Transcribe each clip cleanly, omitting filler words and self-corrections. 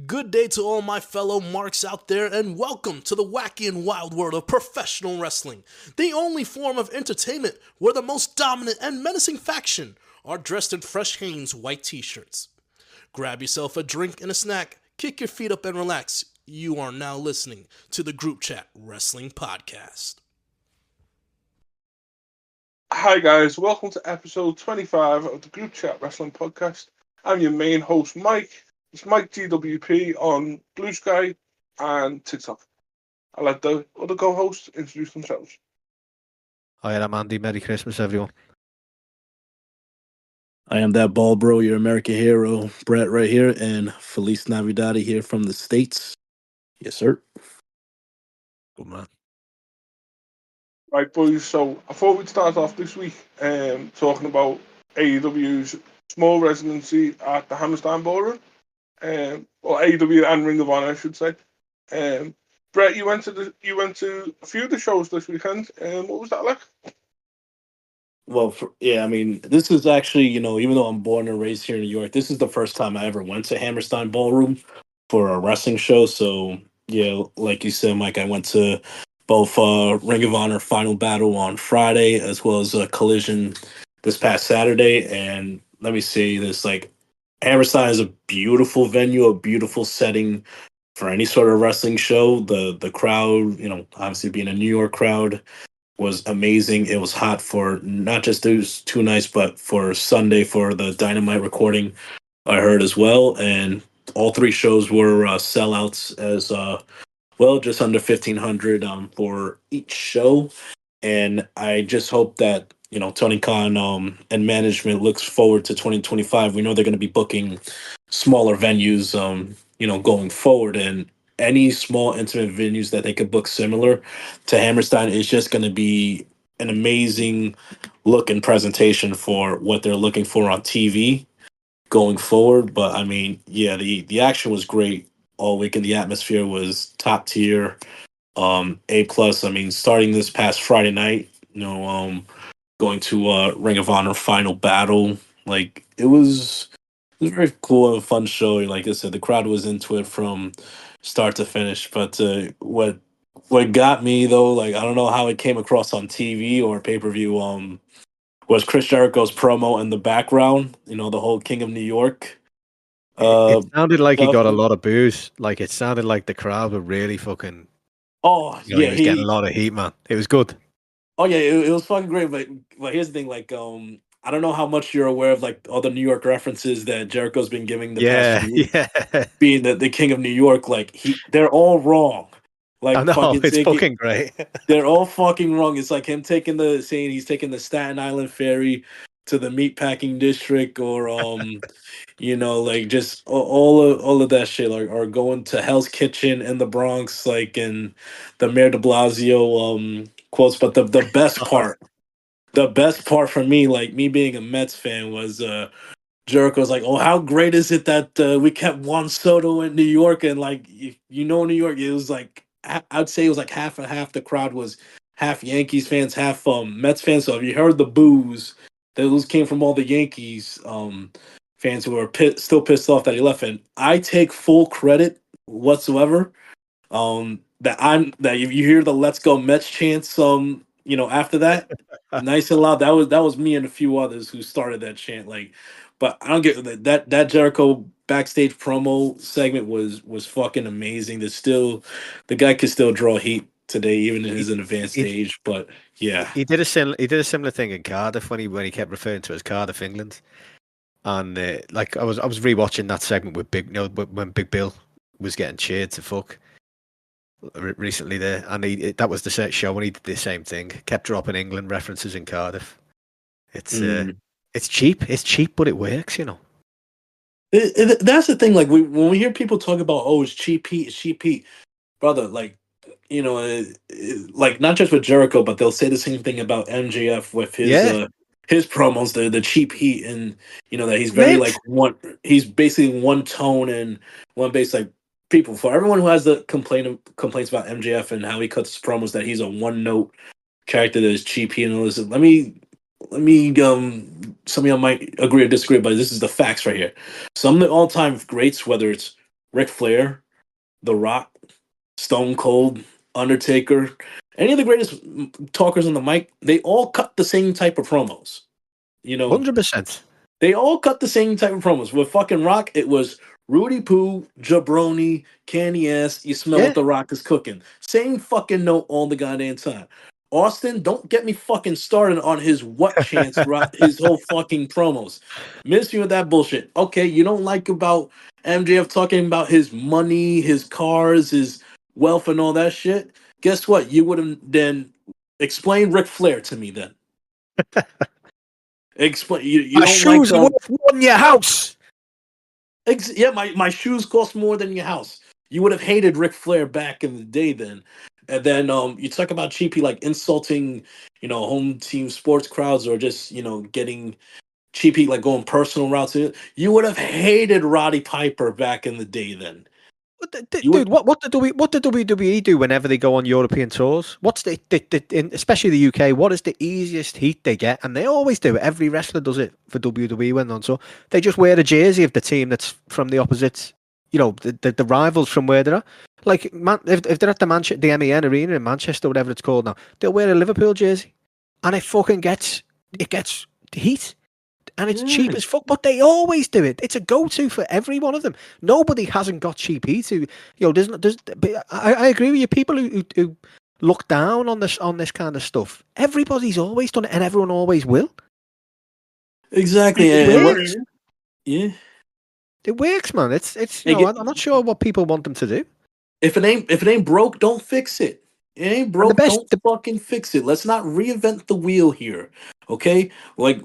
Good day to all my fellow marks out there, and welcome to the wacky and wild world of professional wrestling, the only form of entertainment where the most dominant and menacing faction are dressed in fresh Hanes white t-shirts. Grab yourself a drink and a snack, kick your feet up and relax. You are now listening to the Groupchat Wrestling Podcast. Hi guys, welcome to episode 25 of the Group Chat Wrestling Podcast. I'm your main host, Mike. It's Mike GWP on Blue Sky and TikTok. I'll let the other co-hosts introduce themselves. Hi, I'm Andy. Merry Christmas, everyone. I am that ball bro, your American hero, Brett right here, and Feliz Navidad here from the States. Yes, sir. Good man. Right, boys, so I thought we'd start off this week talking about AEW's small residency at the Hammerstein Ballroom. Or AEW and Ring of Honor, I should say. Brett, you went to a few of the shows this weekend. What was that like? Well, this is actually, even though I'm born and raised here in New York, this is the first time I ever went to Hammerstein Ballroom for a wrestling show. So, yeah, like you said, Mike, I went to both Ring of Honor Final Battle on Friday as well as Collision this past Saturday. And let me say this, Hammerstein is a beautiful venue, a beautiful setting for any sort of wrestling show. The crowd, obviously being a New York crowd, was amazing. It was hot for not just those two nights, but for Sunday for the Dynamite recording, I heard as well. And all three shows were sellouts as well, just under 1,500 for each show. And I just hope that Tony Khan and management looks forward to 2025. We know they're going to be booking smaller venues, going forward, and any small intimate venues that they could book similar to Hammerstein is just going to be an amazing look and presentation for what they're looking for on TV going forward. But I mean, yeah, the action was great all weekend. The atmosphere was top tier, A plus. I mean, starting this past Friday night, going to Ring of Honor Final Battle. It was a very cool and fun show. Like I said, the crowd was into it from start to finish. But what got me though, I don't know how it came across on TV or pay per view. Was Chris Jericho's promo in the background? The whole King of New York. It sounded like he stuff. got a lot of booze. Like, it sounded like the crowd were really fucking. Oh He was getting a lot of heat, man. It was good. Oh yeah, it was fucking great. But here's the thing, I don't know how much you're aware of all the New York references that Jericho's been giving the past few weeks, being the King of New York. They're all wrong. I know, it's fucking great. They're all fucking wrong. It's like him saying he's taking the Staten Island ferry to the meatpacking district, or just all of that shit, or going to Hell's Kitchen in the Bronx, and the Mayor de Blasio quotes. But the best part for me, me being a Mets fan, was Jericho's like, "Oh, how great is it that we kept Juan Soto in New York?" And New York, it was I'd say it was half and half. The crowd was half Yankees fans, half Mets fans. So if you heard the boos, those came from all the Yankees fans who were still pissed off that he left. And I take full credit whatsoever. That you hear the "Let's Go Mets" chants. After that, nice and loud. That was me and a few others who started that chant. But I don't get that Jericho backstage promo segment was fucking amazing. The guy could still draw heat today, even in his advanced age. But yeah, He did a similar thing in Cardiff when he kept referring to it as Cardiff, England. And I was rewatching that segment with when Big Bill was getting cheered to fuck recently there, and that was the show when he did the same thing. Kept dropping England references in Cardiff. It's cheap, but it works, That's the thing. When we hear people talk about, oh, it's cheap heat, brother. Not just with Jericho, but they'll say the same thing about MJF with his promos, the cheap heat, and that he's very he's basically one tone and one base. People, for everyone who has the complaints about MJF and how he cuts his promos, that he's a one note character that is cheap heat and all this. Let me some of y'all might agree or disagree, but this is the facts right here. Some of the all-time greats, whether it's Ric Flair, The Rock, Stone Cold, Undertaker, any of the greatest talkers on the mic, they all cut the same type of promos. You know, 100%. they all cut the same type of promos. With fucking Rock, it was Rudy Poo, jabroni, candy ass, you smell Yeah. what the Rock is cooking. Same fucking note all the goddamn time. Austin, don't get me fucking started on his what chance throughout his whole fucking promos. Miss you with that bullshit. Okay, you don't like about MJF talking about his money, his cars, his wealth, and all that shit. Guess what? You would have then explained Ric Flair to me then. Explain. You My don't like shoes are worth more than your house. Yeah, my shoes cost more than your house. You would have hated Ric Flair back in the day then. And then you talk about cheapy like insulting, home team sports crowds or just, getting cheapy like going personal routes. You would have hated Roddy Piper back in the day then. You would, Dude, what did WWE do whenever they go on European tours? What's especially the UK? What is the easiest heat they get? And they always do it. Every wrestler does it for WWE when on tour. They just wear a jersey of the team that's from the opposite. The rivals from where they're at. Like, if they're at the MEN Arena in Manchester, whatever it's called now, they'll wear a Liverpool jersey, and it gets heat. And it's cheap as fuck, but they always do it. It's a go-to for every one of them. Nobody hasn't got cheap heat. I agree with you. People who look down on this kind of stuff. Everybody's always done it, and everyone always will. Exactly. It works. Yeah, it works, man. I'm not sure what people want them to do. If it ain't broke, don't fix it. It ain't broke, don't fucking fix it. Let's not reinvent the wheel here. Okay? Like,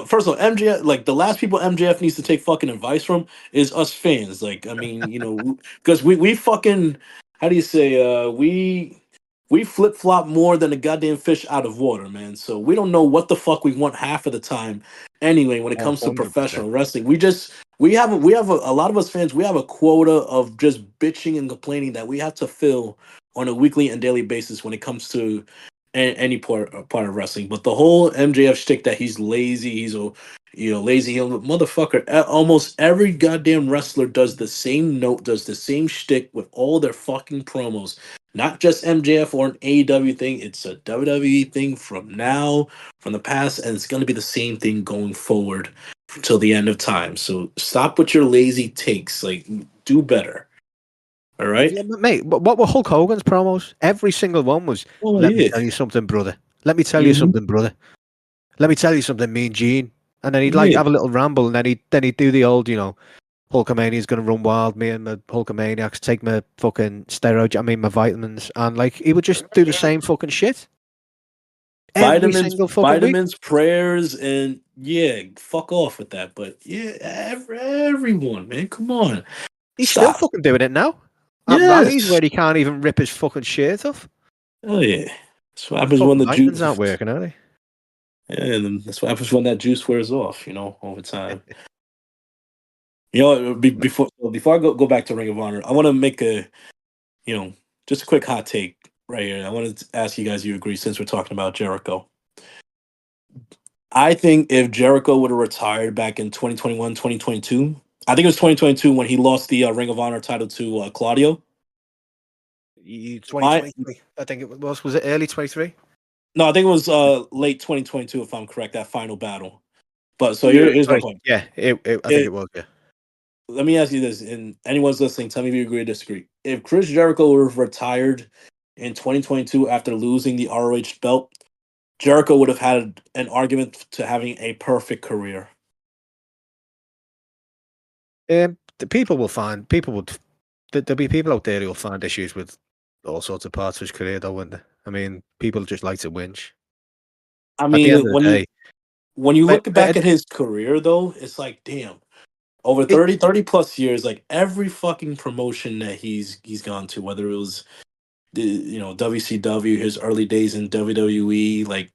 first of all, MJF, like the last people MJF needs to take fucking advice from is us fans. Like, I mean, because we fucking, how do you say, we flip flop more than a goddamn fish out of water, man. So we don't know what the fuck we want half of the time. Anyway, when it comes to 100%. professional wrestling, we have a lot of us fans. We have a quota of just bitching and complaining that we have to fill on a weekly and daily basis when it comes to any part of wrestling. But the whole MJF shtick that he's lazy, he's a lazy motherfucker. Almost every goddamn wrestler does the same note, does the same shtick with all their fucking promos. Not just MJF or an AEW thing. It's a WWE thing from the past, and it's going to be the same thing going forward till the end of time. So stop with your lazy takes. Like, do better. All right? Yeah, mate, what were Hulk Hogan's promos? Every single one was, me tell you something, brother. Let me tell you something, brother. Let me tell you something, Mean Gene. And then he'd have a little ramble, and then he'd do the old, Hulkamania's going to run wild. Me and my Hulkamaniacs take my fucking my vitamins, and like he would just do the same fucking shit. Vitamins, prayers, and fuck off with that. But everyone, man, come on. He's still fucking doing it now. At rallies where he can't even rip his fucking shirt off. Oh yeah, that's what happens when the juice aren't working, are they? Yeah, and that's what happens when that juice wears off. Over time. Before I go back to Ring of Honor, I want to make just a quick hot take right here. I wanted to ask you guys, you agree, since we're talking about Jericho. I think if Jericho would have retired back in 2021, 2022, I think it was 2022 when he lost the Ring of Honor title to Claudio. 2023. I think it was. Was it early 23? No, I think it was late 2022, if I'm correct, that final battle. But so here's my point. Yeah, I think it was, yeah. Let me ask you this, and anyone's listening, tell me if you agree or disagree. If Chris Jericho would have retired in 2022 after losing the ROH belt, Jericho would have had an argument to having a perfect career. The people will find there'll be people out there who will find issues with all sorts of parts of his career, though, wouldn't they? I mean, people just like to whinge. I mean, when you look back at his career, though, it's like, damn. Over 30 plus years, like every fucking promotion that he's gone to, whether it was WCW, his early days in WWE, like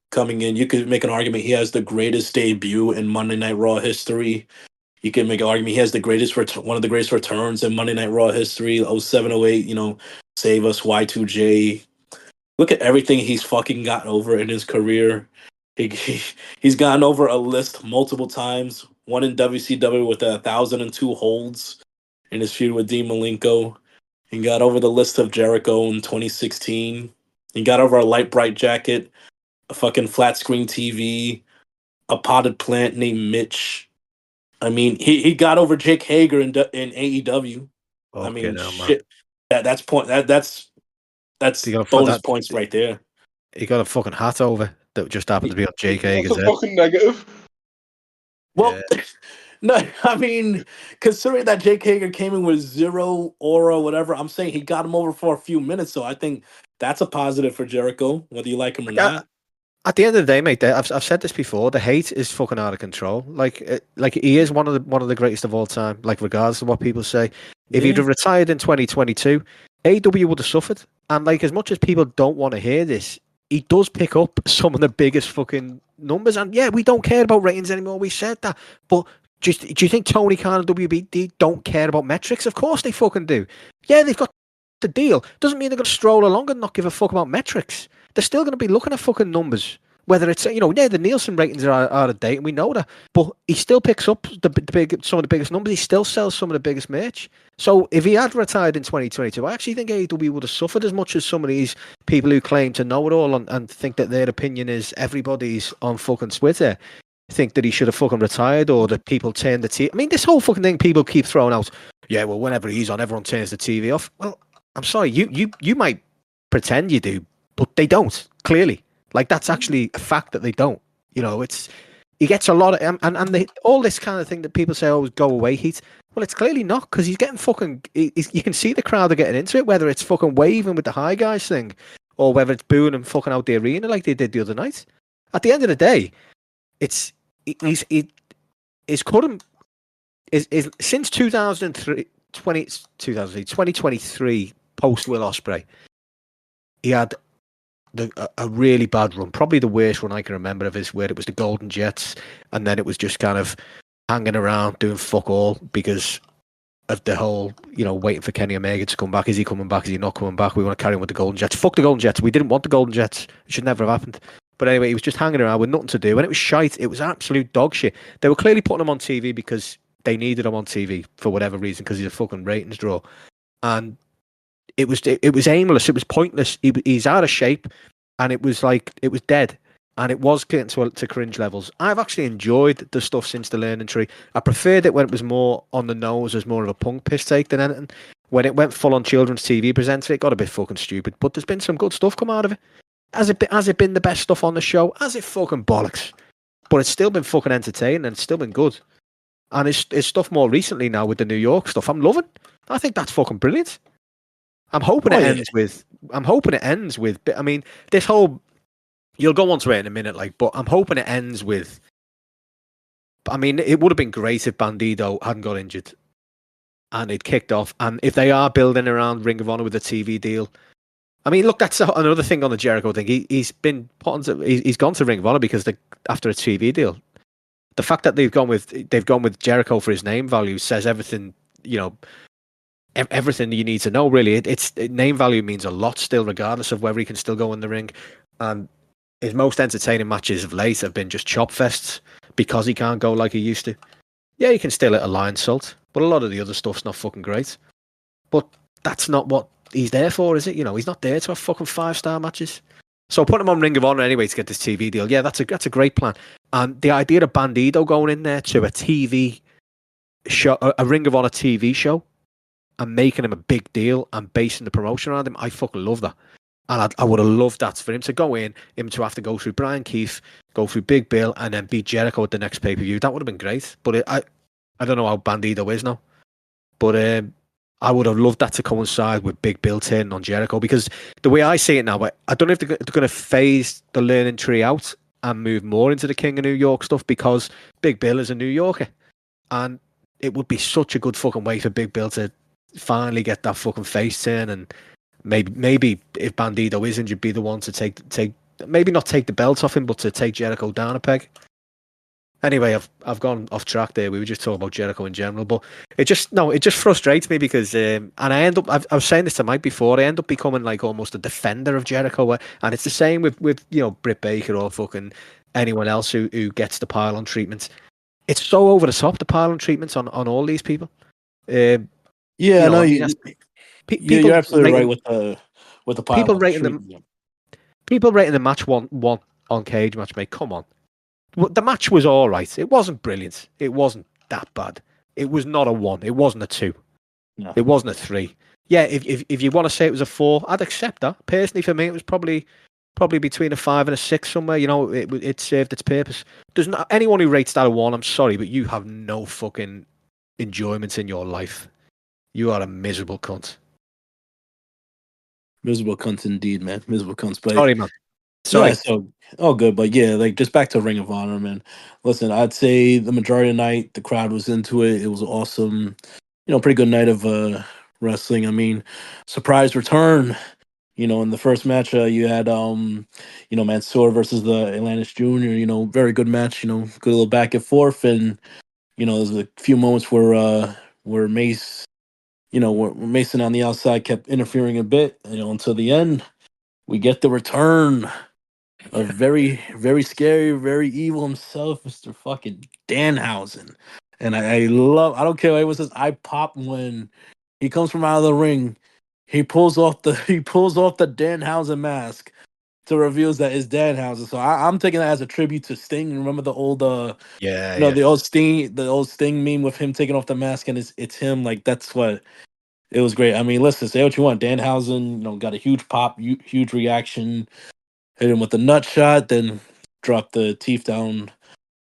coming in, you could make an argument he has the greatest debut in Monday Night Raw history. You can make an argument he has the greatest one of the greatest returns in Monday Night Raw history. 07, 08, Save Us, Y2J. Look at everything he's fucking gotten over in his career. He's gotten over a list multiple times. One in WCW with 1,002 holds. in his feud with Dean Malenko. He got over the list of Jericho in 2016. He got over a light bright jacket, a fucking flat screen TV, a potted plant named Mitch. I mean, he got over Jake Hager in AEW. I Okay, mean, now, man. shit. That's You got bonus that. points right there. He got a fucking hat over that just happened to be on Jake That's Hager's a head. fucking negative. Well, no, I mean, considering that Jake Hager came in with zero aura, whatever, I'm saying he got him over for a few minutes. So I think that's a positive for Jericho, whether you like him or Yeah, not. at the end of the day, mate, I've said this before. The hate is fucking out of control. Like he is one of the greatest of all time. Like regardless of what people say, if he'd Yeah. have retired in 2022, AW would have suffered. And like as much as people don't want to hear this, he does pick up some of the biggest fucking numbers. And yeah, we don't care about ratings anymore. We said that, but just do you think Tony Khan and WBD don't care about metrics? Of course they fucking do. Yeah, they've got the deal. Doesn't mean they're going to stroll along and not give a fuck about metrics. They're still going to be looking at fucking numbers. Whether it's yeah, the Nielsen ratings are out of date, and we know that. But he still picks up some of the biggest numbers. He still sells some of the biggest merch. So if he had retired in 2022, I actually think AEW would have suffered as much as some of these people who claim to know it all and think that their opinion is everybody's on fucking Twitter. Think that he should have fucking retired, or that people turn the TV. I mean, this whole fucking thing people keep throwing out. Yeah, well, whenever he's on, everyone turns the TV off. Well, I'm sorry, you might pretend you do, but they don't, clearly. Like, that's actually a fact that they don't. He gets a lot of, all this kind of thing that people say, oh, go away, heat. Well, it's clearly not, because he's getting fucking, you can see the crowd are getting into it, whether it's fucking waving with the high guys thing, or whether it's booing and fucking out the arena like they did the other night. At the end of the day, his current, is since 2023, post Will Ospreay, he had a really bad run, probably the worst run I can remember of his, where it was the Golden Jets, and then it was just kind of hanging around doing fuck all because of the whole, waiting for Kenny Omega to come back. Is he coming back? Is he not coming back? We want to carry on with the Golden Jets. Fuck the Golden Jets. We didn't want the Golden Jets. It should never have happened. But anyway, he was just hanging around with nothing to do, and it was shite. It was absolute dog shit. They were clearly putting him on TV because they needed him on TV for whatever reason, because he's a fucking ratings draw. And it was aimless. It was pointless. He's out of shape, and it was dead. And it was getting to cringe levels. I've actually enjoyed the stuff since the Learning Tree. I preferred it when it was more on the nose, as more of a punk piss take than anything. When it went full on children's TV presenter, it got a bit fucking stupid. But there's been some good stuff come out of it. Has it been the best stuff on the show? Has it fucking bollocks? But it's still been fucking entertaining, and it's still been good. And it's stuff more recently now with the New York stuff. I'm loving. I think that's fucking brilliant. I'm hoping it ends with. I mean, this whole. You'll go on to it in a minute, but I'm hoping it ends with. I mean, it would have been great if Bandido hadn't got injured, and it kicked off. And if they are building around Ring of Honor with a TV deal, I mean, look, that's another thing on the Jericho thing. He's been put onto, he's gone to Ring of Honor because after a TV deal. The fact that they've gone with Jericho for his name value says everything. Everything you need to know, really. It's name value means a lot still, regardless of whether he can still go in the ring. And his most entertaining matches of late have been just chop fests because he can't go like he used to. Yeah, he can still hit a lion salt, but a lot of the other stuff's not fucking great. But that's not what he's there for, is it? He's not there to have fucking 5-star matches. So put him on Ring of Honor anyway to get this TV deal. Yeah, that's a great plan. And the idea of Bandido going in there to a TV show, a Ring of Honor TV show, and making him a big deal and basing the promotion around him, I fucking love that. And I would have loved that for him to go in, him to have to go through Brian Keefe, go through Big Bill, and then beat Jericho at the next pay-per-view. That would have been great. But I don't know how Bandido is now. But I would have loved that to coincide with Big Bill turning on Jericho, because the way I see it now, I don't know if they're going to phase the Learning Tree out and move more into the King of New York stuff, because Big Bill is a New Yorker. And it would be such a good fucking way for Big Bill to finally get that fucking face turn, and maybe if Bandido is injured, be the one to take maybe not take the belt off him, but to take Jericho down a peg. Anyway, I've gone off track there. We were just talking about Jericho in general, but it just frustrates me because and I end up I was saying this to Mike before, I end up becoming like almost a defender of Jericho, and it's the same with Britt Baker or fucking anyone else who gets the pile-on treatment. It's so over the top, the pile-on treatments on all these people. Yeah, You I know know, I mean, you. You're people absolutely right rating with the people pile rating treatment. the match one on Cage match, mate. Come on, the match was all right. It wasn't brilliant. It wasn't that bad. It was not a 1. It wasn't a 2. No. It wasn't a 3. Yeah, if you want to say it was a 4, I'd accept that. Personally, for me, it was probably between a 5 and a 6 somewhere. You know, it served its purpose. There's not anyone who rates that a 1. I'm sorry, but you have no fucking enjoyment in your life. You are a miserable cunt. Miserable cunts indeed, man. Miserable cunts. But Sorry, man. yeah, Sorry. so all good. But yeah, like just back to Ring of Honor, man. Listen, I'd say the majority of the night the crowd was into it. It was awesome. Pretty good night of wrestling. I mean, surprise return. In the first match, you had Mansoor versus the Atlantis Junior. Very good match. Good little back and forth, and there's a few moments where Mace, where Mason on the outside kept interfering a bit. Until the end, we get the return of very, very scary, very evil himself, Mr. fucking Danhausen. And I don't care what anyone says, I pop when he comes from out of the ring. He pulls off the Danhausen mask to reveals that it's Danhausen. So I'm taking that as a tribute to Sting. Remember the old Yeah, yeah. the old Sting meme with him taking off the mask and it's him. Like that's what it was great. I mean, listen, say what you want. Danhausen, got a huge pop, huge reaction. Hit him with the nut shot, then drop the teeth down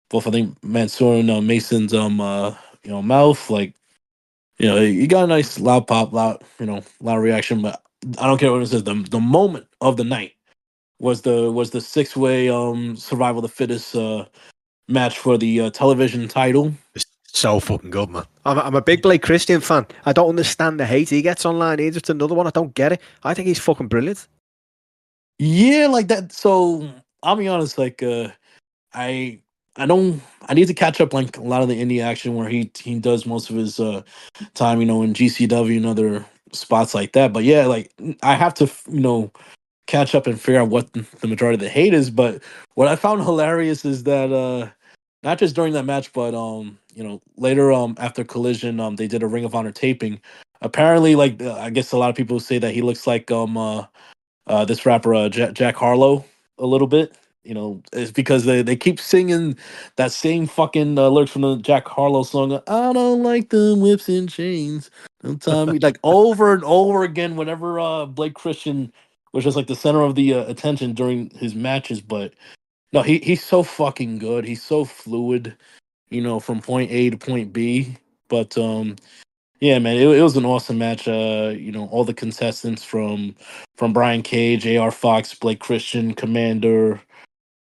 both I think Mansoor and Mason's mouth. Like, you got a nice loud pop, loud reaction, but I don't care what it says. The moment of the night was the 6-way survival of the fittest match for the television title. It's so fucking good, man. I'm a big Blake Christian fan. I don't understand the hate he gets online. He's just another one. I don't get it. I think he's fucking brilliant. Yeah, like that. So I'll be honest, like I I don't I need to catch up like a lot of the indie action where he does most of his time, in GCW and other spots like that. But yeah, like I have to catch up and figure out what the majority of the hate is. But what I found hilarious is that not just during that match, but later after Collision, they did a Ring of Honor taping. Apparently, like I guess a lot of people say that he looks like this rapper Jack Harlow a little bit. It's because they keep singing that same fucking lyrics from the Jack Harlow song. I don't like the whips and chains. Don't tell me like over and over again. Whenever Blake Christian was just like the center of the attention during his matches, but no, he's so fucking good. He's so fluid. From point A to point B. But yeah, man, it was an awesome match. All the contestants from Brian Cage, AR Fox, Blake Christian, Commander,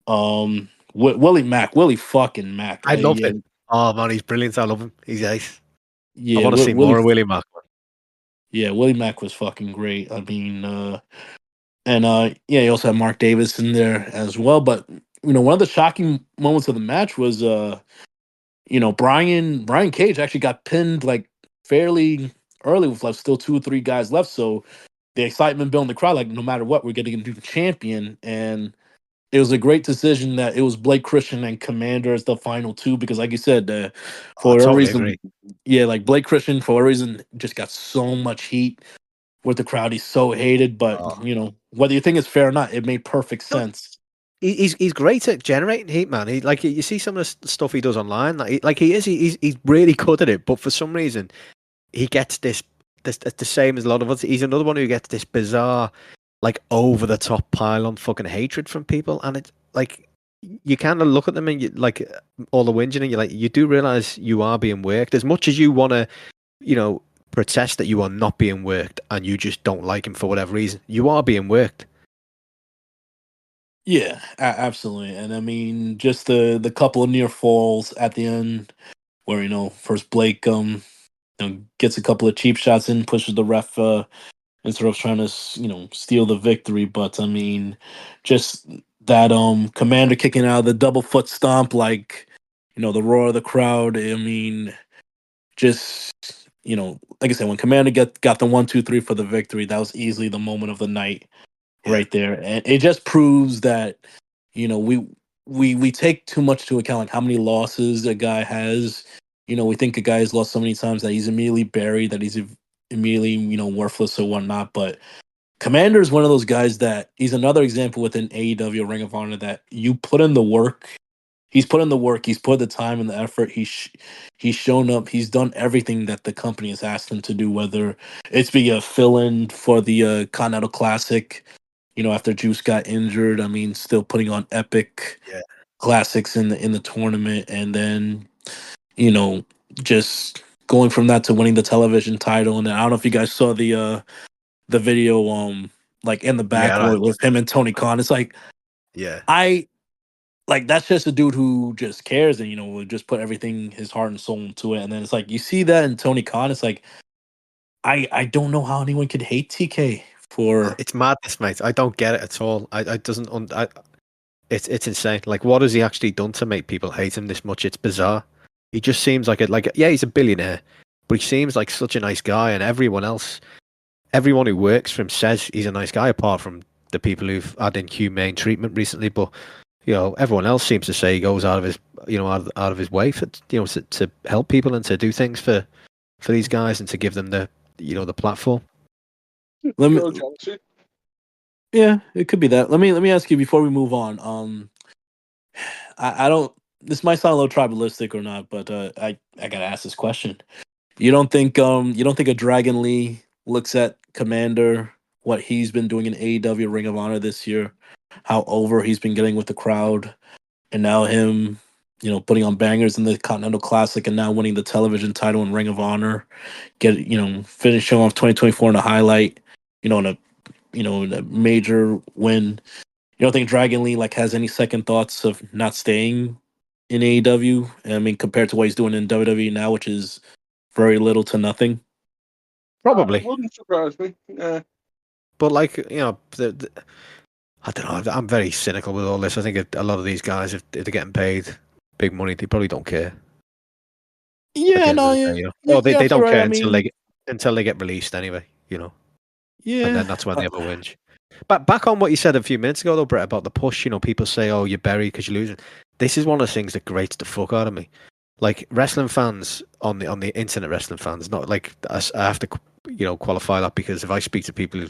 Willie fucking Mack. I loved Yeah, it. Oh man, he's brilliant. I love him. He's ace. I yeah, want to see Willie, more of Willie Mack. yeah, Willie Mack was fucking great. I mean, and yeah, you also had Mark Davis in there as well. But one of the shocking moments of the match was Brian Cage actually got pinned like fairly early with like still 2 or 3 guys left. So the excitement building the crowd, like no matter what, we're getting a new champion. And it was a great decision that it was Blake Christian and Commander as the final two because, like you said, Oh, I for whatever totally reason, agree. yeah, like Blake Christian for whatever reason just got so much heat with the crowd. He's so hated, but Oh. whether you think it's fair or not, it made perfect No, sense. he's great at generating heat, man. He like you see some of the stuff he does online. He's really good at it. But for some reason, he gets this the same as a lot of us. He's another one who gets this bizarre, like over the top pile on fucking hatred from people, and it's like you kind of look at them and you like all the whinging, and you do realize you are being worked as much as you want to, protest that you are not being worked and you just don't like him for whatever reason. You are being worked. Yeah, absolutely. And I mean, just the couple of near falls at the end, where first Blake gets a couple of cheap shots in, pushes the ref instead of trying to steal the victory. But I mean, just that Commander kicking out of the double foot stomp, like the roar of the crowd. I mean, just like I said, when Commander got the 1, 2, 3 for the victory, that was easily the moment of the night Yeah. right there, and it just proves that we take too much to account, like how many losses a guy has. We think a guy has lost so many times that he's immediately buried, that he's immediately, worthless or whatnot. But Commander is one of those guys that he's another example within AEW Ring of Honor that you put in the work. He's put in the work. He's put the time and the effort. He's shown up. He's done everything that the company has asked him to do. Whether it's be a fill-in for the Continental Classic, after Juice got injured. I mean, still putting on epic Yeah. classics in the tournament, and then just going from that to winning the television title. And I don't know if you guys saw the video, like in the back Yeah, with him and Tony Khan. It's like yeah. I like that's just a dude who just cares and will just put everything, his heart and soul into it. And then it's like you see that in Tony Khan. It's like I don't know how anyone could hate TK for. It's madness, mate. I don't get it at all. I doesn't. It's insane. Like, what has he actually done to make people hate him this much? It's bizarre. He just seems like yeah, he's a billionaire, but he seems like such a nice guy, and everyone who works for him says he's a nice guy, apart from the people who've had inhumane treatment recently. But everyone else seems to say he goes out of his out of his way for to help people and to do things for these guys and to give them the the platform. Let me, yeah, it could be that. Let me ask you before we move on. I don't. This might sound a little tribalistic or not, but I gotta ask this question. You don't think a Dragon Lee looks at Commander, what he's been doing in AEW Ring of Honor this year, how over he's been getting with the crowd, and now him, putting on bangers in the Continental Classic and now winning the television title in Ring of Honor, finishing off 2024 in a highlight, in a major win. You don't think Dragon Lee has any second thoughts of not staying in AEW? I mean, compared to what he's doing in WWE now, which is very little to nothing. Probably. Wouldn't surprise me. Yeah. But I don't know. I'm very cynical with all this. I think a lot of these guys, if they're getting paid big money, they probably don't care. Yeah, no, Well, they don't right. care I mean, until they get released anyway. Yeah, and then that's when they have a whinge. But back on what you said a few minutes ago, though, Brett, about the push. People say, "Oh, you're buried because you're losing." This is one of the things that grates the fuck out of me. Like wrestling fans on the internet, wrestling fans. Not like I have to, qualify that, because if I speak to people,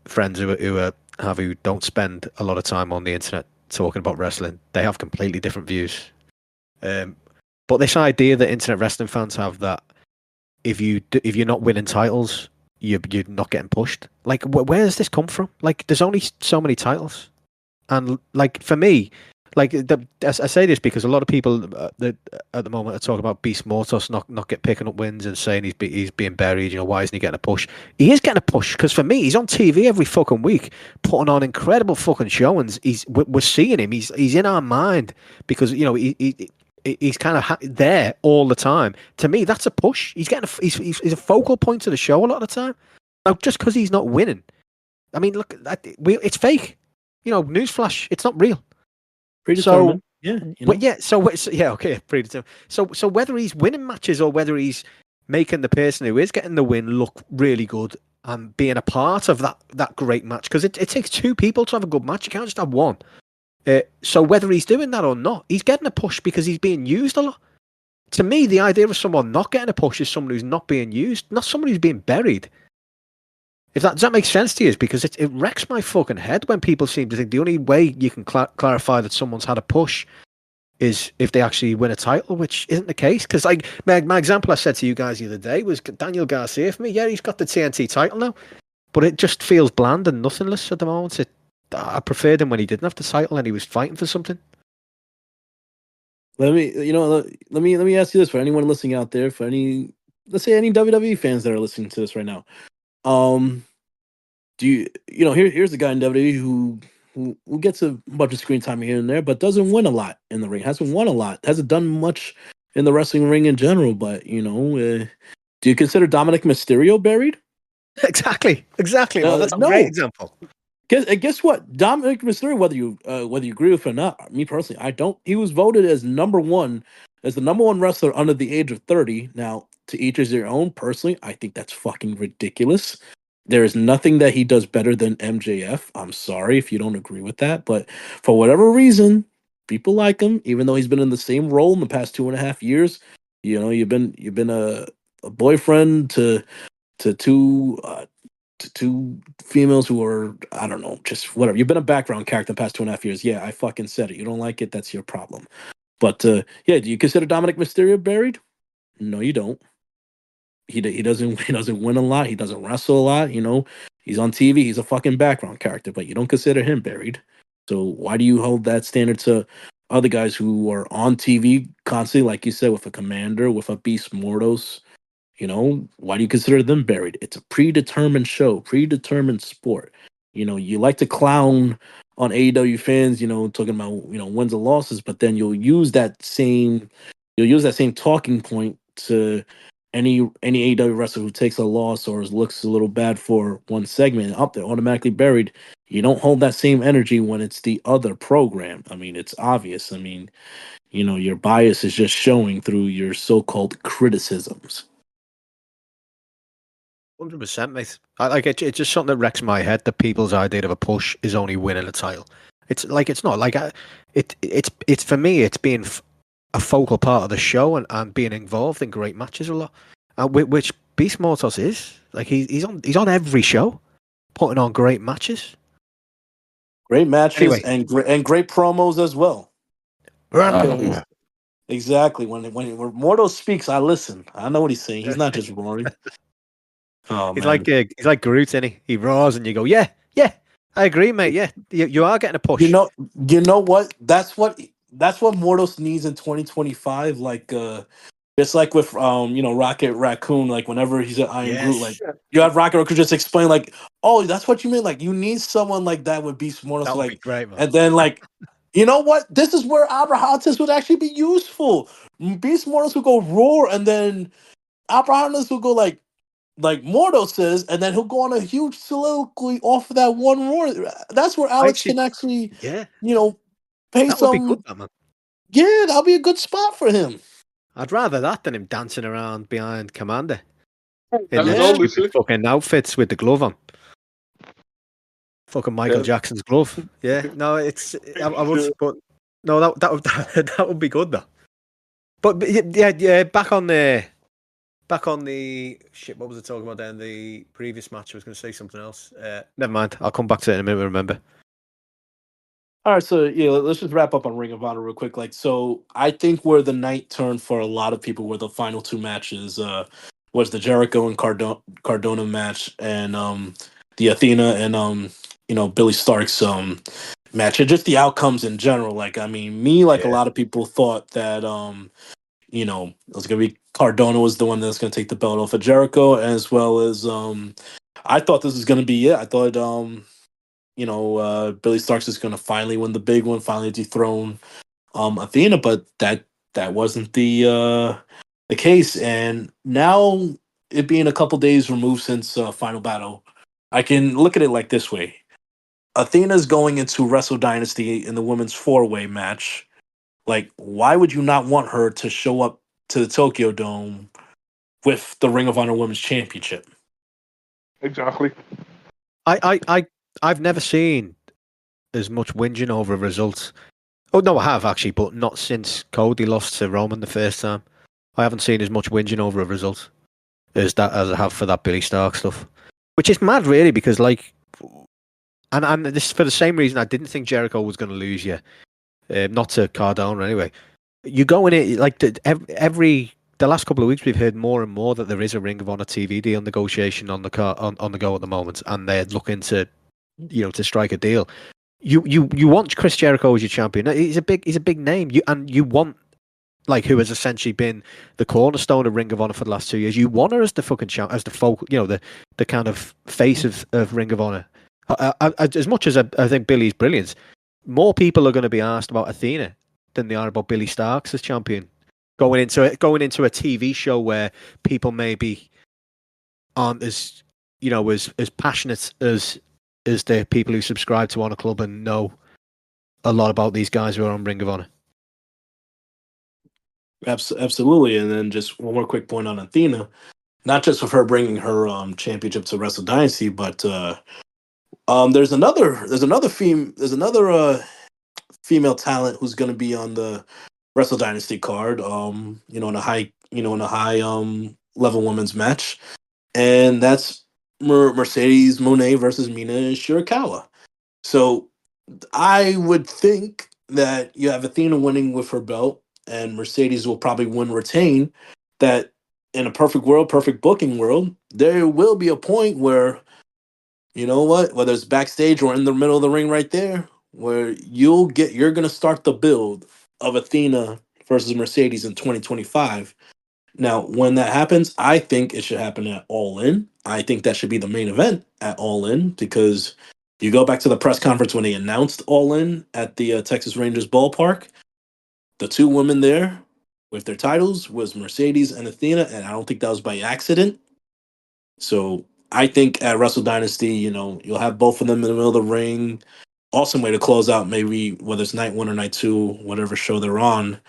friends who don't spend a lot of time on the internet talking about wrestling, they have completely different views. But this idea that internet wrestling fans have that if you're not winning titles, you're not getting pushed. Like, where does this come from? Like, there's only so many titles, and like for me, like I say this because a lot of people that at the moment are talking about Beast Mortos not picking up wins and saying he's being buried. Why isn't he getting a push? He is getting a push because for me, he's on TV every fucking week, putting on incredible fucking showings. We're seeing him. He's in our mind because he's kind of there all the time. To me, that's a push. He's he's a focal point of the show a lot of the time. Now, just because he's not winning, I mean, look, it's fake. Newsflash, it's not real. Predetermined. Okay, predetermined. So whether he's winning matches or whether he's making the person who is getting the win look really good and being a part of that great match, because it takes two people to have a good match. You can't just have one. So whether he's doing that or not, he's getting a push because he's being used a lot. To me, the idea of someone not getting a push is someone who's not being used, not someone who's being buried. Does that make sense to you? Because it wrecks my fucking head when people seem to think the only way you can clarify that someone's had a push is if they actually win a title, which isn't the case. Because like my example I said to you guys the other day was Daniel Garcia for me. Yeah, he's got the TNT title now, but it just feels bland and nothingless at the moment. I preferred him when he didn't have the title and he was fighting for something. Let me ask you this, for anyone listening out there, for let's say any WWE fans that are listening to this right now. Do here's a guy in WWE who gets a bunch of screen time here and there, but doesn't win a lot in the ring. Hasn't won a lot. Hasn't done much in the wrestling ring in general. But do you consider Dominic Mysterio buried? Exactly. Well, that's a great example. Guess what? Dominic Mysterio, whether you agree with it or not, me personally, I don't. He was voted as the number one wrestler under the age of 30. Now, to each is their own. Personally, I think that's fucking ridiculous. There is nothing that he does better than MJF. I'm sorry if you don't agree with that, but for whatever reason, people like him, even though he's been in the same role in the past 2.5 years. You've been a boyfriend to to two females who are, I don't know, just whatever. You've been a background character the past 2.5 years. Yeah, I fucking said it. You don't like it, that's your problem. But yeah, do you consider Dominic Mysterio buried? No, you don't. He doesn't he doesn't win a lot. He doesn't wrestle a lot. He's on TV. He's a fucking background character, but you don't consider him buried. So why do you hold that standard to other guys who are on TV constantly, like you said, with a Commander, with a Beast Mordos? Why do you consider them buried? It's a predetermined show, predetermined sport. You like to clown on AEW fans, talking about, wins and losses, but then you'll use that same talking point to any AEW wrestler who takes a loss or looks a little bad for one segment. Up there, automatically buried. You don't hold that same energy when it's the other program. I mean, it's obvious. I mean, your bias is just showing through your so-called criticisms. 100%, mate. It's just something that wrecks my head that people's idea of a push is only winning a title. It's not like it's for me. It's being a focal part of the show and being involved in great matches a lot, which Beast Mortos is. Like he's on every show, putting on great matches. Great matches Anyway. and great promos as well. Random. Exactly. When Mordo speaks, I listen. I know what he's saying. He's not just roaring. Oh, he's man. like Groot, isn't he? He roars and you go, yeah, I agree, mate. Yeah, you are getting a push. You know what? That's what Mordos needs in 2025. Like it's like with Rocket Raccoon. Like whenever he's at Iron Groot, like you have Rocket Raccoon just explain like, oh, that's what you mean. Like you need someone like that with Beast Mordos. That would Like be great, man. And then like, you know what? This is where Abrahantis would actually be useful. Beast Mordos would go roar, and then Abrahantis would go like Mordo says, and then he'll go on a huge soliloquy off of that one roar. That's where Alex can actually, pay that some. Would be good, that, man. Yeah, that'll be a good spot for him. I'd rather that than him dancing around behind Commander in That's the stupid fucking outfits with the glove on. Fucking Michael Jackson's glove. Yeah, no, it's I would, but no, that would that would be good though. But yeah, back on the shit. What was I talking about then? The previous match. I was going to say something else. Never mind. I'll come back to it in a minute. Remember. All right, so yeah, let's just wrap up on Ring of Honor real quick. Like, so I think where the night turned for a lot of people were the final two matches. Was the Jericho and Cardona match, and the Athena and Billy Stark's match, and just the outcomes in general. Like, I mean, a lot of people thought that it was gonna be Cardona was the one that's gonna take the belt off of Jericho, as well as I thought this was gonna be it. I thought Billy Starks is gonna finally win the big one, finally dethrone Athena, but that wasn't the case. And now, it being a couple days removed since Final Battle, I can look at it like this way: Athena's going into Wrestle Dynasty in the women's 4-way match. Like, why would you not want her to show up to the Tokyo Dome with the Ring of Honor Women's Championship? Exactly. I've never seen as much whinging over a result. Oh no, I have actually, but not since Cody lost to Roman the first time. I haven't seen as much whinging over a result as I have for that Billy Stark stuff, which is mad, really, because and this for the same reason I didn't think Jericho was going to lose you, not to Cardona anyway. You go in it like the last couple of weeks we've heard more and more that there is a Ring of Honor TV deal negotiation on the go at the moment, and they're looking to to strike a deal. You want Chris Jericho as your champion. He's a big name. You want, like, who has essentially been the cornerstone of Ring of Honor for the last 2 years. You want her as the fucking as the folk, the kind of face of Ring of Honor. As much as I think Billy's brilliant, more people are going to be asked about Athena than they are about Billy Starks as champion. Going into a TV show where people maybe aren't as as passionate as the people who subscribe to Honor Club and know a lot about these guys who are on Ring of Honor. Absolutely. And then just one more quick point on Athena, not just with her bringing her championship to Wrestle Dynasty, but there's another female talent who's going to be on the Wrestle Dynasty card. In a high level women's match, and that's Mercedes Moné versus Mina Shirakawa. So I would think that you have Athena winning with her belt, and Mercedes will probably win retain. That in a perfect world, perfect booking world, there will be a point where, you know what, whether it's backstage or in the middle of the ring right there, where you're gonna start the build of Athena versus Mercedes in 2025. Now, when that happens, I think it should happen at All In. I think that should be the main event at All In because you go back to the press conference when they announced All In at the Texas Rangers ballpark. The two women there with their titles was Mercedes and Athena, and I don't think that was by accident. So I think at Wrestle Dynasty, you'll have both of them in the middle of the ring. Awesome way to close out, maybe whether it's night one or night two, whatever show they're on.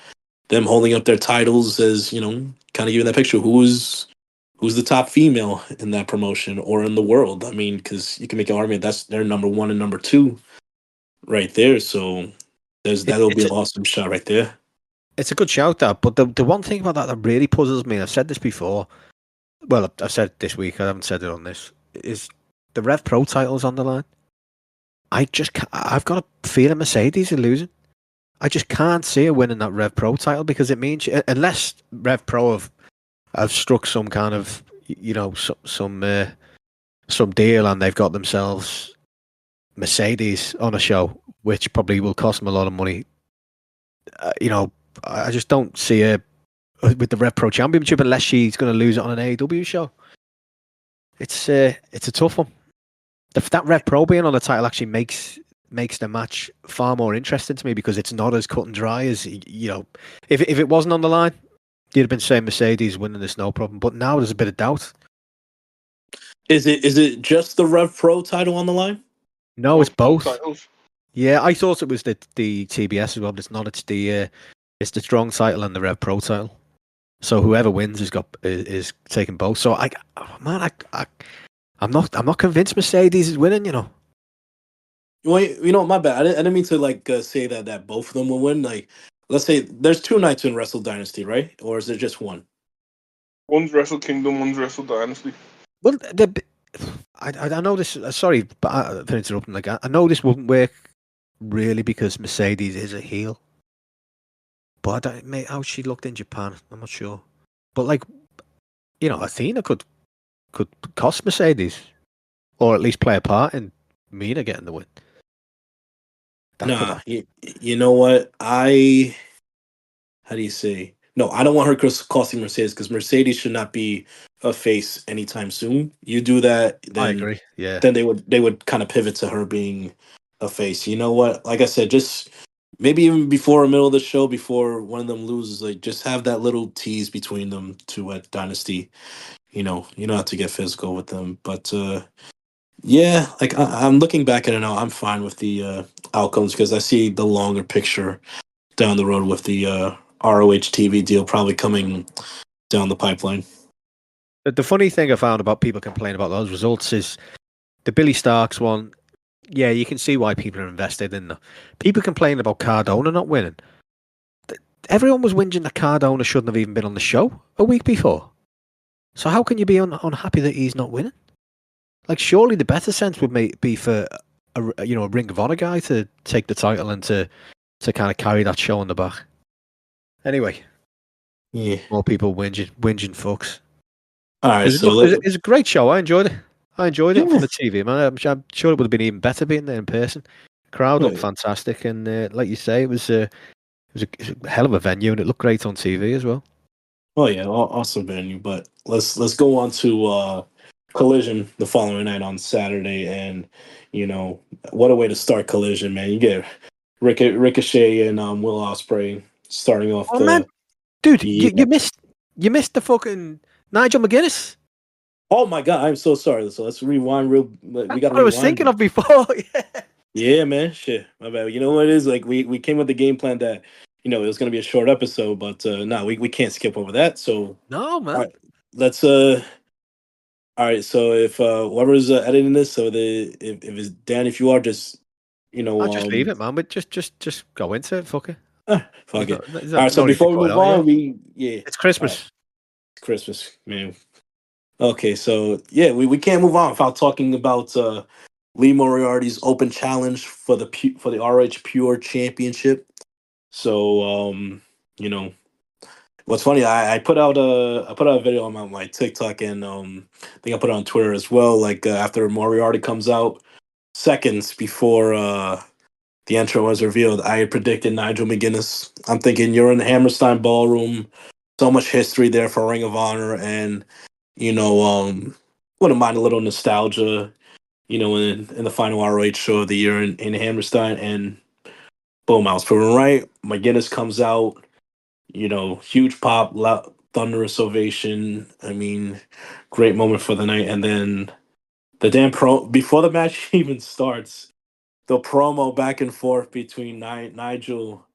Them holding up their titles as kind of giving that picture who's the top female in that promotion or in the world. I mean, because you can make an argument that's their number one and number two right there. So that'll be It's an awesome shot right there. it's a good shout, that. But the one thing about that really puzzles me, and I've said this before. Well, I've said it this week. I haven't said it on this. Is the Rev Pro titles on the line? I've got a feeling Mercedes are losing. I just can't see her winning that Rev Pro title because it means unless Rev Pro have struck some kind of some deal and they've got themselves Mercedes on a show, which probably will cost them a lot of money. I just don't see her with the Rev Pro Championship unless she's going to lose it on an AEW show. It's a tough one. That Rev Pro being on the title actually makes the match far more interesting to me because it's not as cut and dry as if it wasn't on the line, you'd have been saying Mercedes winning this no problem. But now there's a bit of doubt. Is it just the Rev Pro title on the line? No, it's both. Titles. Yeah, I thought it was the TBS as well, but it's not. It's the Strong title and the Rev Pro title. So whoever wins is taking both. So I'm not convinced Mercedes is winning. Well, my bad. I didn't mean to say that both of them will win. Like, let's say there's two nights in Wrestle Dynasty, right? Or is there just one? One's Wrestle Kingdom, one's Wrestle Dynasty. Well, I know this. Sorry for interrupting. I know this wouldn't work really because Mercedes is a heel. But how she looked in Japan, I'm not sure. But Athena could cost Mercedes, or at least play a part in Mina getting the win. You know what? How do you say? No, I don't want her costing Mercedes because Mercedes should not be a face anytime soon. You do that, then I agree. Yeah. Then they would kind of pivot to her being a face. You know what? Like I said, just maybe even before the middle of the show, before one of them loses, just have that little tease between them two at Dynasty. You don't have to get physical with them, but yeah, I'm looking back at it now. I'm fine with the outcomes because I see the longer picture down the road with the ROH TV deal probably coming down the pipeline. The funny thing I found about people complaining about those results is the Billy Starks one. Yeah, you can see why people are invested in them. People complaining about Cardona not winning. Everyone was whinging that Cardona shouldn't have even been on the show a week before. So how can you be unhappy that he's not winning? Surely the better sense would be for a Ring of Honor guy to take the title and to kind of carry that show on the back. Anyway, yeah, more people whinging fucks. All right, it's a great show. I enjoyed it. It from the TV, man. I'm sure it would have been even better being there in person. Crowd looked fantastic, and like you say, it was a hell of a venue, and it looked great on TV as well. Oh yeah, awesome venue. But let's go on to Collision the following night on Saturday, and what a way to start Collision, man. You get Ricochet and Will Ospreay starting off. Oh man, dude, you missed the fucking Nigel McGuinness. Oh my god, I'm so sorry. So let's rewind we got. I was thinking of before. Yeah, man. Shit, my bad. You know what it is? We came with the game plan that it was going to be a short episode, but no, we can't skip over that. So no, man. All right, let's All right, so if whoever's editing this, so if it's Dan, if you are just I'll just leave it, man. But just go into it. Fuck it. Fuck it. All right, so before we move on, it's Christmas. Right. Christmas, man. Okay, so yeah, we can't move on without talking about Lee Moriarty's open challenge for the ROH Pure Championship. So you know, what's funny, I put out a video on my TikTok and I think I put it on Twitter as well. Like after Moriarty comes out, seconds before the intro was revealed, I had predicted Nigel McGuinness. I'm thinking you're in the Hammerstein Ballroom, so much history there for Ring of Honor, and you know, wouldn't mind a little nostalgia, in the final ROH show of the year in Hammerstein, and boom, I was proven right. McGuinness comes out, huge pop, loud, thunderous ovation. I mean, great moment for the night, and then the damn pro before the match even starts, the promo back and forth between Nigel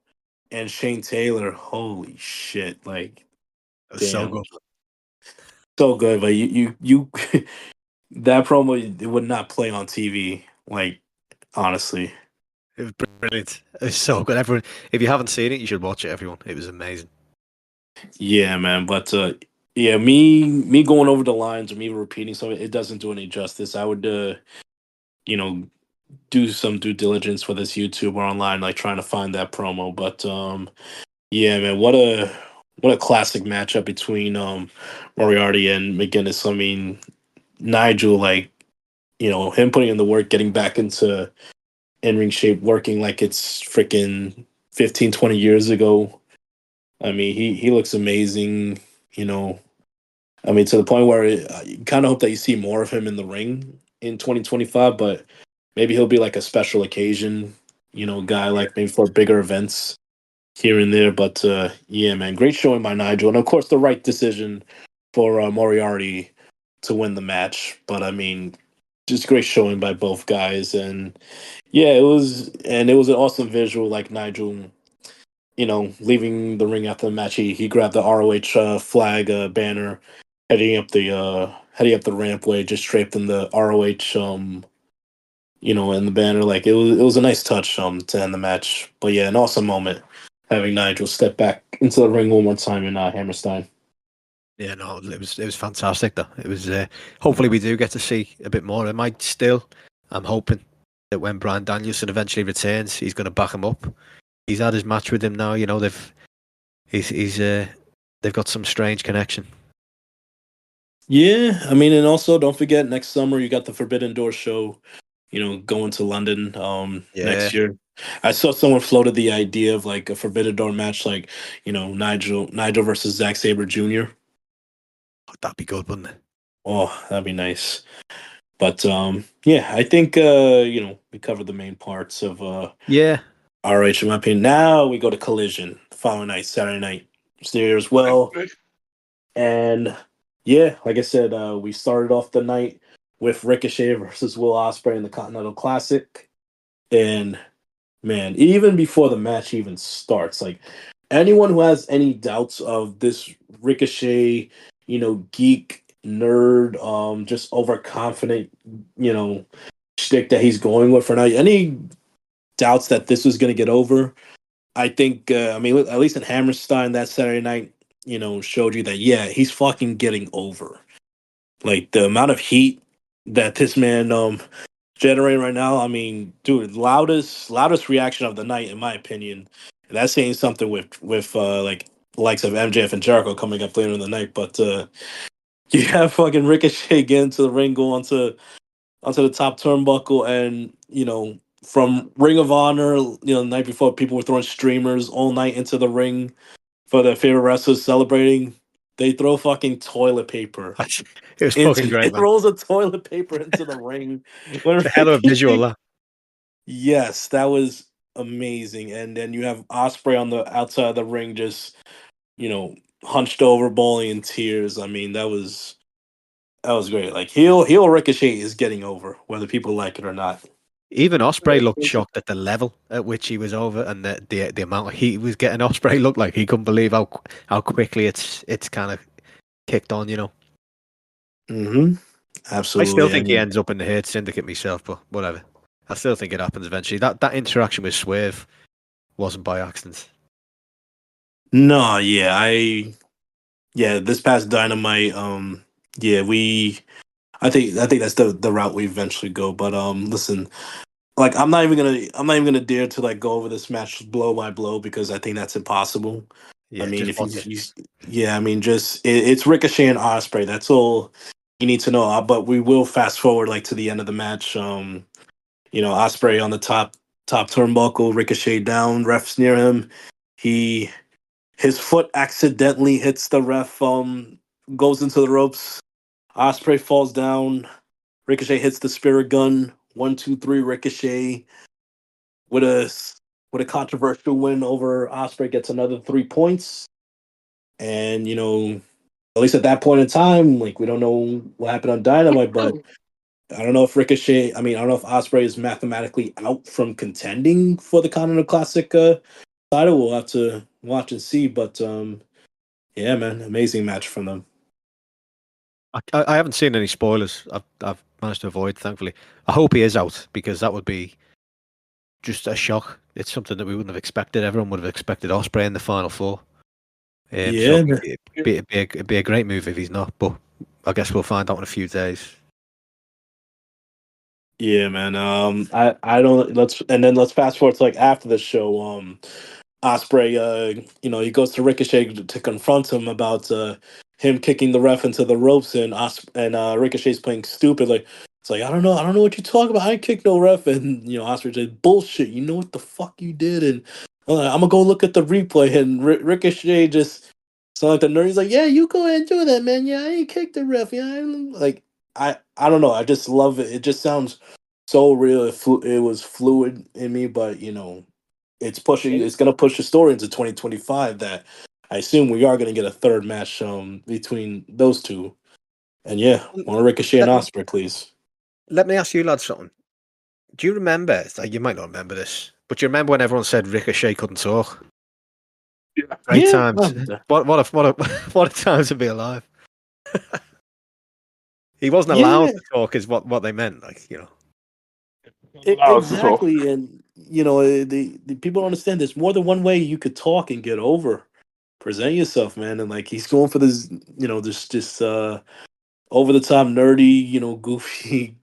and Shane Taylor. Holy shit! Like, It was so damn, good. so good. But you that promo it would not play on TV. Like, honestly, It was brilliant. It was so good. Everyone, if you haven't seen it, you should watch it. Everyone, it was amazing. yeah, man. But yeah, me going over the lines or me repeating something, it doesn't do any justice. I would you know do some due diligence for this YouTube or online, like trying to find that promo. But yeah, man, what a classic matchup between Moriarty and McGuinness. I mean, Nigel, like, him putting in the work, getting back into in ring shape, working like it's freaking 15, 20 years ago. I mean, he looks amazing, you know. I mean, to the point where you kind of hope that you see more of him in the ring in 2025, but maybe he'll be like a special occasion, guy, like maybe for bigger events here and there. But yeah, man, great showing by Nigel, and of course the right decision for Moriarty to win the match. But I mean, just great showing by both guys, and yeah, it was an awesome visual, like Nigel. Leaving the ring after the match, he grabbed the ROH flag banner, heading up the rampway, just draped in the ROH in the banner. Like it was a nice touch to end the match. But yeah, an awesome moment having Nigel step back into the ring one more time in Hammerstein. Yeah, no, it was fantastic though. It was. Hopefully, we do get to see a bit more. It might still. I'm hoping that when Bryan Danielson eventually returns, he's going to back him up. He's had his match with him now. They've got some strange connection. Yeah, I mean, and also don't forget next summer you got the Forbidden Door show, going to London Yeah, next year. I saw someone floated the idea of like a Forbidden Door match, like Nigel versus Zack Sabre Jr. that'd be good, wouldn't it? Oh, that'd be nice. But yeah, I think we covered the main parts of Yeah, RH in my opinion. Now we go to Collision the following night, Saturday night. It's there as well. And yeah, like I said, we started off the night with Ricochet versus Will Ospreay in the Continental Classic. And man, even before the match even starts, like anyone who has any doubts of this Ricochet, geek nerd, just overconfident, shtick that he's going with for now, any doubts that this was going to get over, I think, I mean, at least in Hammerstein that Saturday night, showed you that, yeah, he's fucking getting over. Like the amount of heat that this man generating right now, I mean, dude, loudest reaction of the night, in my opinion. And that's saying something with like the likes of MJF and Jericho coming up later in the night. But you have fucking Ricochet get into the ring, go onto the top turnbuckle, and from Ring of Honor, the night before, people were throwing streamers all night into the ring for their favorite wrestlers celebrating. They throw fucking toilet paper it was fucking into great, it man. rolls of toilet paper into the ring. When It's a hell of a visual, Ricochet, that. yes, that was amazing. And then you have Osprey on the outside of the ring, just hunched over, bawling in tears. I mean, that was great. Like heel Ricochet is getting over, whether people like it or not. Even Osprey looked shocked at the level at which he was over, and the amount of heat he was getting. Osprey looked like he couldn't believe how quickly it's kind of kicked on. Mm-hmm. I still Absolutely. I think he mean, ends up in the Hurt Syndicate myself, but whatever. I still think it happens eventually. That interaction with Swerve wasn't by accident. no, yeah, this past Dynamite, yeah, I think that's the route we eventually go. But listen, like I'm not even gonna dare to like go over this match blow by blow because I think that's impossible. I Yeah, mean, just if watch it. yeah, I mean, it's Ricochet and Osprey. That's all you need to know. But we will fast forward like to the end of the match. Osprey on the top turnbuckle, Ricochet down, refs near him. His foot accidentally hits the ref. Goes into the ropes. Osprey falls down. Ricochet hits the spirit gun. 1, 2, 3. Ricochet with a controversial win over Osprey gets another 3 points. And at least at that point in time, like we don't know what happened on Dynamite, but I don't know if Ricochet. I mean, I don't know if Osprey is mathematically out from contending for the Continental Classic title. We'll have to watch and see. But yeah, man, amazing match from them. I haven't seen any spoilers. I've managed to avoid, thankfully. I hope he is out because that would be just a shock. It's something that we wouldn't have expected. Everyone would have expected Osprey in the final four. So Yeah, man. it'd be a great move if he's not. But I guess we'll find out in a few days. Yeah, man. I don't. Let's fast forward to like after the show. Osprey, he goes to Ricochet to confront him about him kicking the ref into the ropes, and Ricochet's playing stupid. Like it's like I don't know what you talk about. I ain't kicked no ref, and Osprey said bullshit. You know what the fuck you did, and I'm gonna go look at the replay, and Ricochet just sound like the nerd. He's like, yeah, you go ahead and do that, man. Yeah, I ain't kicked the ref. Yeah, I don't know. I just love it. It just sounds so real. It was fluid in me, but it's going to push the story into 2025 that I assume we are going to get a third match between those two. And yeah, on Ricochet and Osprey, please. Let me ask you, lads, something. Do you remember? You might not remember this, but do you remember when everyone said Ricochet couldn't talk? Yeah. Great Yeah, times. What a time to be alive. He wasn't allowed yeah, to talk, is what they meant. Like Allowed to talk. exactly. And the people don't understand. There's more than one way you could talk and get over. Present yourself, man. And like he's going for this, this over the top nerdy, goofy,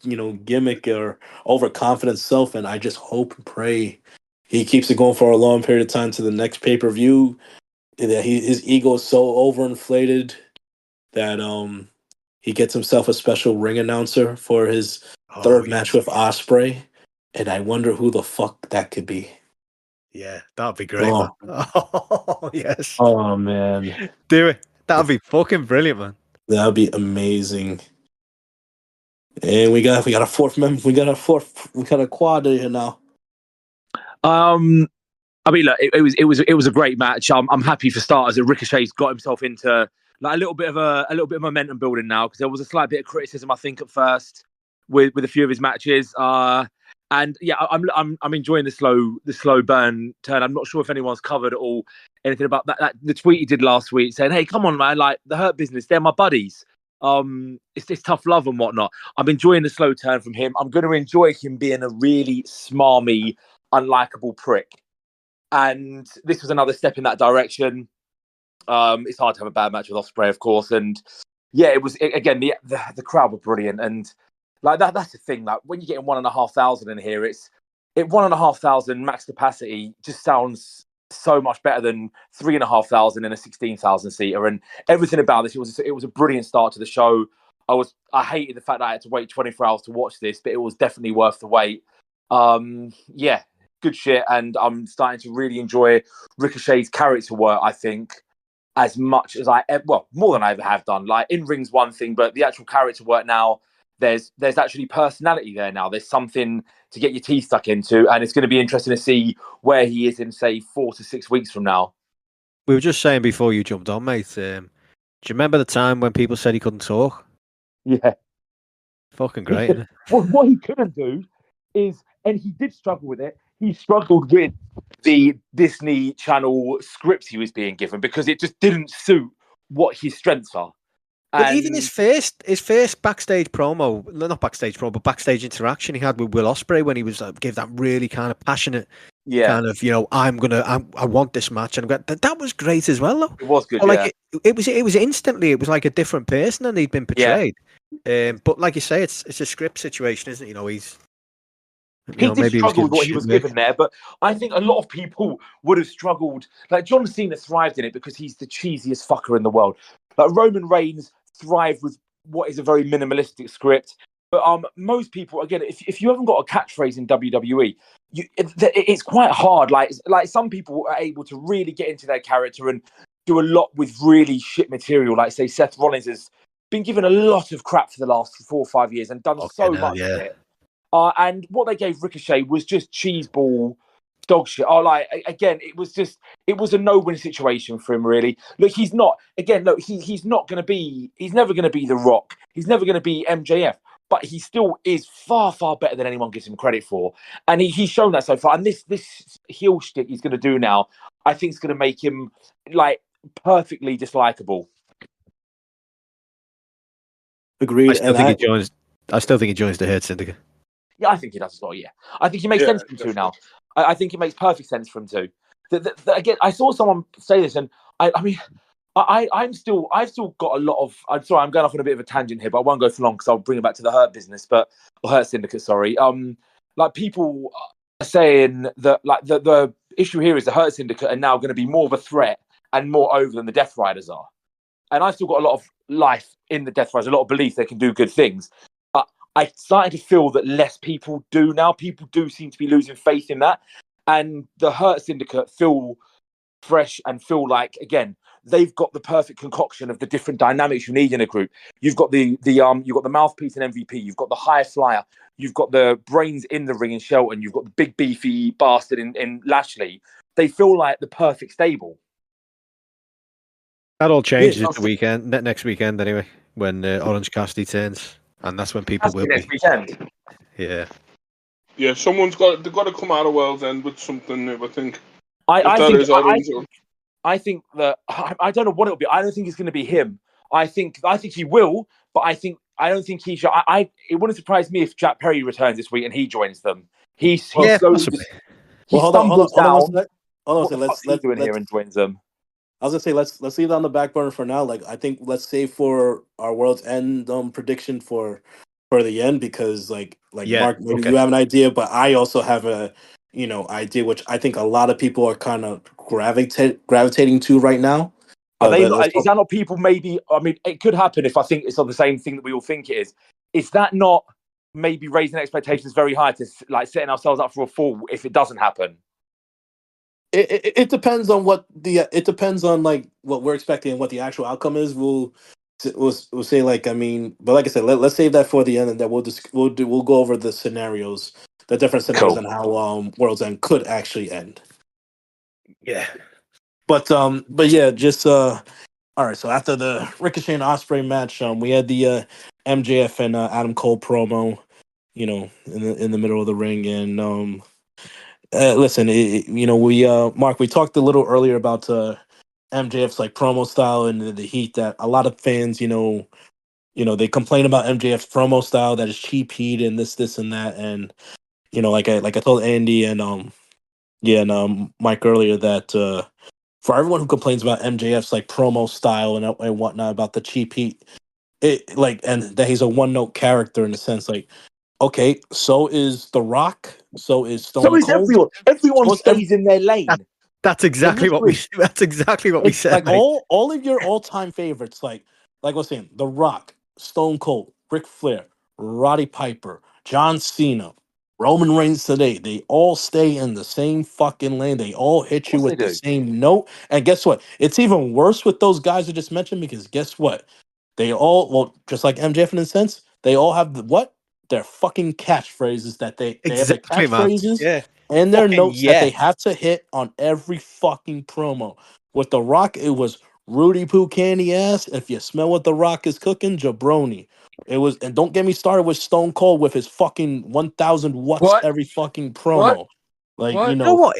gimmick or overconfident self. And I just hope and pray he keeps it going for a long period of time to the next pay-per-view. That his ego is so overinflated that he gets himself a special ring announcer for his third match with Osprey. And I wonder who the fuck that could be. yeah, that'd be great, Oh, man. Oh yes, oh man. do it. That'd be fucking brilliant, man. That would be amazing. And we got a fourth member. We got a quad here now. I mean, look, it was a great match. I'm happy for starters that Ricochet's got himself into like a little bit of momentum building now because there was a slight bit of criticism I think at first with a few of his matches. And yeah, I'm enjoying the slow burn turn. I'm not sure if anyone's covered at all anything about that the tweet he did last week saying, "Hey, come on, man! Like the Hurt Business, they're my buddies. It's tough love and whatnot." I'm enjoying the slow turn from him. I'm going to enjoy him being a really smarmy, unlikable prick. And this was another step in that direction. It's hard to have a bad match with Osprey, of course, and yeah, it was again the crowd were brilliant, and like that's the thing. Like when you're getting 1,500 in here, it's 1,500 max capacity just sounds so much better than 3,500 in a 16,000 seater, and everything about this. It was a brilliant start to the show. I hated the fact that I had to wait 24 hours to watch this, but it was definitely worth the wait. Yeah, good shit, and I'm starting to really enjoy Ricochet's character work. I think as much as more than I ever have done. Like in ring's one thing, but the actual character work now, there's actually personality there now. There's something to get your teeth stuck into, and it's going to be interesting to see where he is in say 4 to 6 weeks from now. We were just saying before you jumped on, mate. Do you remember the time when people said he couldn't talk? Yeah, fucking great. Isn't it? Well, what he couldn't do is, and he did struggle with it. He struggled with the Disney Channel scripts he was being given because it just didn't suit what his strengths are. But even his first backstage promo, not backstage promo, but backstage interaction he had with Will Ospreay when he was gave that really kind of passionate kind of, I want this match, and that was great as well, though. It was good. It was instantly, it was like a different person than he'd been portrayed. But like you say, it's a script situation, isn't it? He did maybe struggle with what he shit was work. given there, but I think a lot of people would have struggled. Like John Cena thrived in it because he's the cheesiest fucker in the world. Like Roman Reigns thrived with what is a very minimalistic script. But most people, again, if you haven't got a catchphrase in WWE, it's quite hard. Like some people are able to really get into their character and do a lot with really shit material. Like say Seth Rollins has been given a lot of crap for the last 4 or 5 years and done so much of it. And what they gave Ricochet was just cheeseball dog shit. Again, it was a no-win situation for him, really. Look, he's not going to be, he's never going to be The Rock. He's never going to be MJF, but he still is far, far better than anyone gives him credit for. And he's shown that so far. And this heel shtick he's going to do now, I think is going to make him like perfectly dislikable. Agreed. I still think he joins the Hurt Syndicate. Yeah, I think he does as well. Yeah, I think it makes sense for him to now. I think it makes perfect sense for him to. Again, I saw someone say this, and I've still got a lot of. I'm sorry, I'm going off on a bit of a tangent here, but I won't go for long because I'll bring it back to the Hurt business, or Hurt Syndicate. Sorry. Like people are saying that like the issue here is the Hurt Syndicate are now going to be more of a threat and more over than the Death Riders are, and I've still got a lot of life in the Death Riders, a lot of belief they can do good things. I started to feel that less people do now. People do seem to be losing faith in that. And the Hurt Syndicate feel fresh and feel like, again, they've got the perfect concoction of the different dynamics you need in a group. You've got you've got the mouthpiece and MVP. You've got the high flyer. You've got the brains in the ring in Shelton. You've got the big beefy bastard in Lashley. They feel like the perfect stable. That all changes at the weekend, next weekend anyway, when Orange Cassidy turns. And that's when people will next be. Weekend. Yeah. Yeah, they've got to come out of World's End with something new, I think. I think that I don't know what it'll be. I don't think it's going to be him. I think he will, but I don't think he should. It wouldn't surprise me if Jack Perry returns this week and he joins them. He possibly. Hold on. Let's doing here and joins them. I was gonna say let's leave it on the back burner for now. Like I think let's save for our World's End prediction for the end because Mark, maybe you have an idea, but I also have a idea which I think a lot of people are kind of gravitating to right now. Are they? Is that not people? Maybe I mean it could happen if I think it's on the same thing that we all think it is. Is that not maybe raising expectations very high to like setting ourselves up for a fall if it doesn't happen? It depends on what like what we're expecting and what the actual outcome is. We'll say but like I said, let's save that for the end, and then we'll go over the scenarios, the different scenarios, and how World's End could actually end. Yeah, but yeah, just all right. So after the Ricochet and Ospreay match, we had the MJF and Adam Cole promo, in the middle of the ring, and listen, Mark, we talked a little earlier about MJF's like promo style and the heat that a lot of fans, they complain about MJF's promo style that is cheap heat and this and that, and like I told Andy and Mike earlier that for everyone who complains about MJF's like promo style and whatnot about the cheap heat, and that he's a one-note character in a sense, like. Okay, so is The Rock. So is Stone Cold. So is everyone. Everyone stays in their lane. That's exactly what we. That's exactly what we said. Like all of your all-time favorites, like I was saying, The Rock, Stone Cold, Ric Flair, Roddy Piper, John Cena, Roman Reigns today. They all stay in the same fucking lane. They all hit you with the same note. And guess what? It's even worse with those guys I just mentioned because guess what? They all just like MJF in a sense. They all have their fucking catchphrases that they have their catchphrases and their notes that they have to hit on every fucking promo. With The Rock, it was Rudy Poo Candy ass. If you smell what The Rock is cooking, jabroni. It was, and don't get me started with Stone Cold with his fucking 1,000 watts every fucking promo. Like you know what?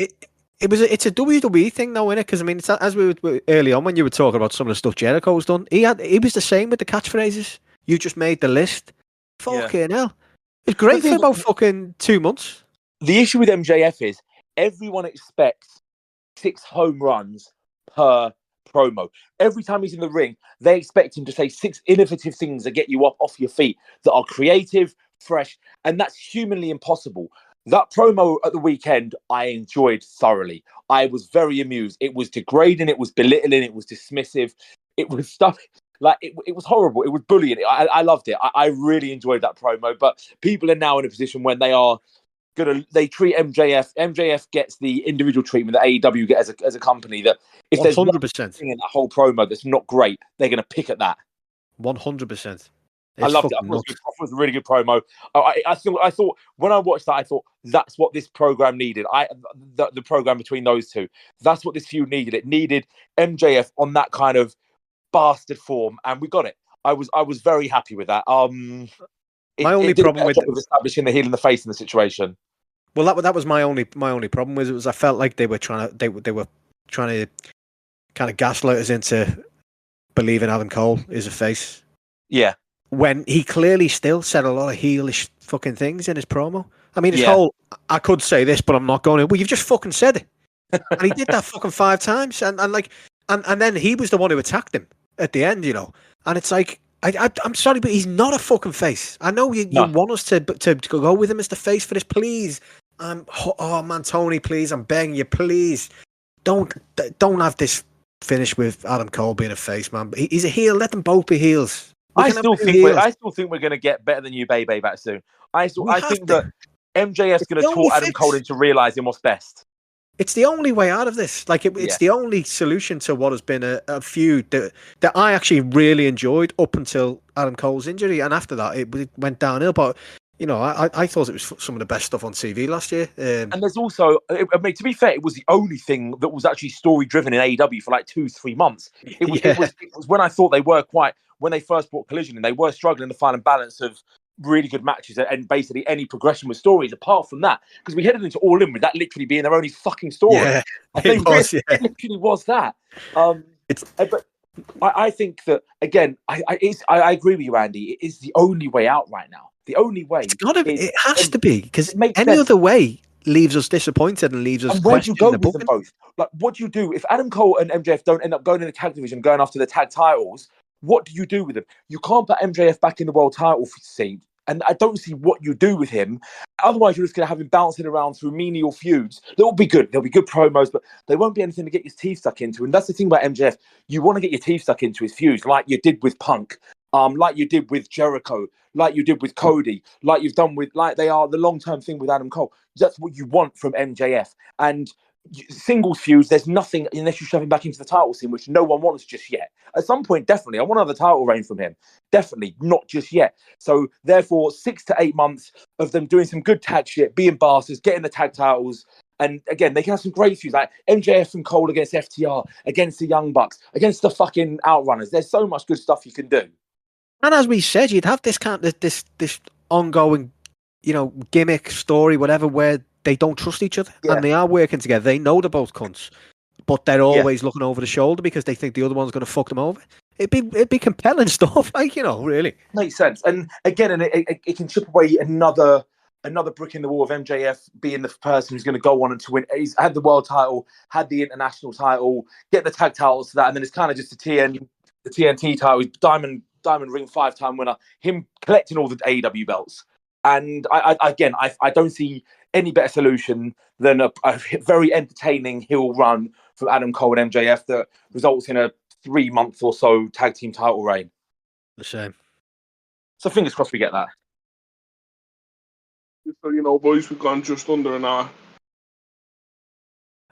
It's a WWE thing though, innit? Because I mean, it's as we were early on when you were talking about some of the stuff Jericho's done. He was the same with the catchphrases. You just made the list. Fucking hell. It's great for about fucking 2 months. The issue with MJF is everyone expects 6 home runs per promo. Every time he's in the ring, they expect him to say 6 innovative things that get you up off your feet, that are creative, fresh, and that's humanly impossible. That promo at the weekend, I enjoyed thoroughly. I was very amused. It was degrading, it was belittling, it was dismissive, it was stuff like it was horrible. It was bullying. I loved it. I really enjoyed that promo. But people are now in a position when they treat MJF. MJF gets the individual treatment that AEW get as a company. That if there's 100% thing in that whole promo that's not great, they're going to pick at that. 100%. I loved it. I thought it was a really good promo. I thought when I watched that, I thought that's what this program needed. The program between those two, that's what this feud needed. It needed MJF on that kind of bastard form, and we got it. I was very happy with that. My only problem with establishing the heel in the face in the situation. Well, that was my only problem was I felt like they were trying to kind of gaslight us into believing Adam Cole is a face. Yeah. When he clearly still said a lot of heelish fucking things in his promo. I mean, his whole, I could say this, but I'm not going to. Well, you've just fucking said it. And he did that fucking 5 times. And then he was the one who attacked him at the end, you know. And it's like, I'm sorry, but he's not a fucking face. I know you want us to go with him as the face for this. Please. Oh, man, Tony, please. I'm begging you, please. Don't have this finish with Adam Cole being a face, man. He's a heel. Let them both be heels. I still think we're going to get better than you, Bebe, back soon. I think that MJF's going to talk Adam Cole into realizing what's best. It's the only way out of this. Like it's the only solution to what has been a feud that I actually really enjoyed up until Adam Cole's injury, and after that it went downhill. But you know, I thought it was some of the best stuff on TV last year. And there's also, I mean, to be fair, it was the only thing that was actually story driven in AEW for like 2-3 months. It was when I thought they were when they first brought Collision and they were struggling to find a balance of really good matches and basically any progression with stories apart from that, because we headed into All In with that literally being their only fucking story. Yeah, it literally was that. But I think that again, I agree with you, Andy. It is the only way out right now. The only way. It has to be, because any other way leaves us disappointed and leaves us. And where do you go with them both? Like, what do you do if Adam Cole and MJF don't end up going in the tag division, going after the tag titles? What do you do with them? You can't put MJF back in the world title scene, and I don't see what you do with him. Otherwise, you're just going to have him bouncing around through menial feuds. They'll be good. There'll be good promos, but they won't be anything to get your teeth stuck into. And that's the thing about MJF. You want to get your teeth stuck into his feuds, like you did with Punk, like you did with Jericho, like you did with Cody, like you've done with, like they are the long-term thing with Adam Cole. That's what you want from MJF. And singles feuds, there's nothing unless you shove him back into the title scene, which no one wants just yet. At some point, definitely, I want another title reign from him. Definitely, not just yet. So, therefore, 6 to 8 months of them doing some good tag shit, being bastards, getting the tag titles. And again, they can have some great feuds, like MJF and Cole against FTR, against the Young Bucks, against the fucking Outrunners. There's so much good stuff you can do. And as we said, you'd have this kind of this ongoing, you know, gimmick story, whatever, where they don't trust each other and they are working together. They know they're both cunts, but they're always looking over the shoulder because they think the other one's going to fuck them over. It'd be compelling stuff, like, you know, really makes sense. And again, it can chip away another brick in the wall of MJF being the person who's going to go on and to win. He's had the world title, had the international title, get the tag titles to that, and then it's kind of just the TNT title. He's Diamond Ring 5-time winner. Him collecting all the AEW belts. And I don't see any better solution than a very entertaining heel run from Adam Cole and MJF that results in a 3-month or so tag team title reign. The same. So fingers crossed we get that. So, you know, boys, we've gone just under an hour.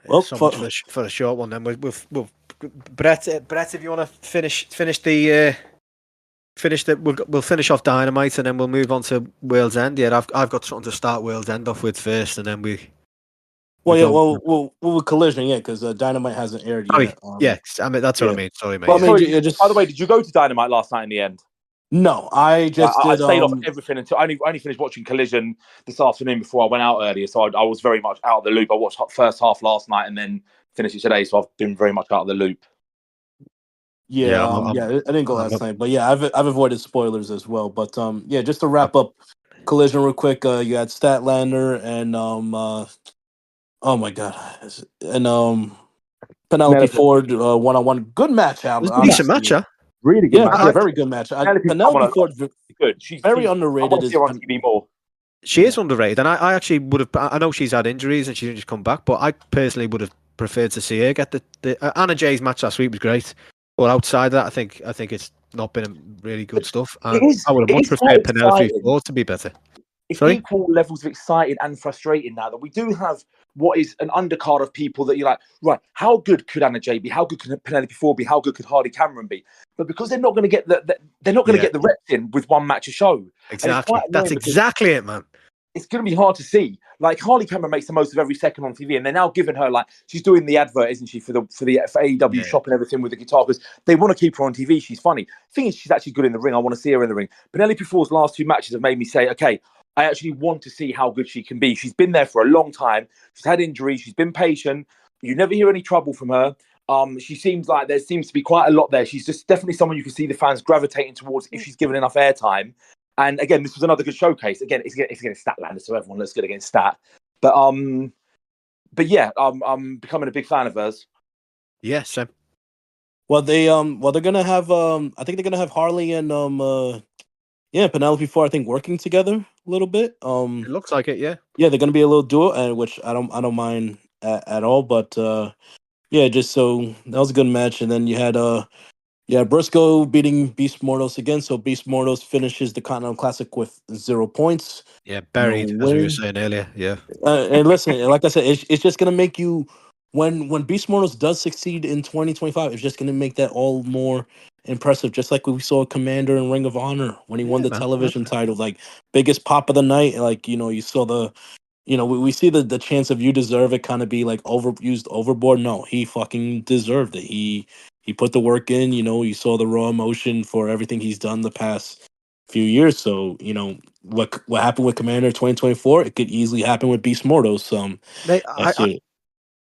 Well, so much for a short one. Then we'll Brett, if you want to finish we'll finish off Dynamite and then we'll move on to World's End. Yeah, I've got something to start World's End off with first, and then we. We'll Collision, yeah, because Dynamite hasn't aired yet. I mean that's what I mean. Sorry, mate. Well, by the way, did you go to Dynamite last night in the end? No, I stayed off everything until I only finished watching Collision this afternoon before I went out earlier, so I was very much out of the loop. I watched the first half last night and then finished it today, so I've been very much out of the loop. I didn't go last night, but yeah, I've avoided spoilers as well. But just to wrap up Collision real quick, you had Statlander and Oh my god! And Penelope Ford one-on-one, good match. It was a good match. Decent Honestly, match, huh? Really good yeah, match. yeah, very good match. Penelope's Penelope someone Ford, good. very I underrated. want to see her on TV more. She is underrated, and I actually would have. I know she's had injuries and she didn't just come back, but I personally would have preferred to see her get the Anna Jay's match last week was great, but outside of that, I think it's not been really good stuff, and I would have It much is quite preferred Penelope exciting. Ford to be better. It's Sorry? equal levels of excited and frustrated now that we do have what is an undercard of people that you're like, right, how good could Anna Jay be? How good could Penelope Ford be? How good could Hardy Cameron be? But because they're not going to get they're not going to get the reps in with one match a show. Exactly. That's exactly it, man. It's going to be hard to see. Like Harley Cameron makes the most of every second on TV, and they're now giving her like she's doing the advert, isn't she, for AEW shop and everything with the guitar because they want to keep her on TV. She's funny. The thing is, she's actually good in the ring. I want to see her in the ring. Penelope Ford's last 2 matches have made me say, okay, I actually want to see how good she can be. She's been there for a long time. She's had injuries. She's been patient. You never hear any trouble from her. She seems like there seems to be quite a lot there. She's just definitely someone you can see the fans gravitating towards if she's given enough airtime. And again, this was another good showcase. Again, it's against Statlander, so everyone looks good against Stat. But yeah, I'm becoming a big fan of hers. Yeah, Sam. Well, they're gonna have I think they're gonna have Harley and Penelope Ford, I think, working together a little bit. It looks like it, yeah. Yeah, they're gonna be a little duo, and which I don't mind at all. But just so that was a good match, and then you had Briscoe beating Beast Mortos again. So Beast Mortos finishes the Continental Classic with 0 points. Yeah, buried, as we were saying earlier. Yeah. And listen, like I said, it's just gonna make you when Beast Mortals does succeed in 2025, it's just gonna make that all more impressive. Just like we saw Commander in Ring of Honor when he won the television title, like biggest pop of the night. Like you saw the. We see the chance of you deserve it kind of be like overboard. No, he fucking deserved it. He put the work in. You saw the raw emotion for everything he's done the past few years. So what happened with Commander 2024, it could easily happen with Beast Mortos.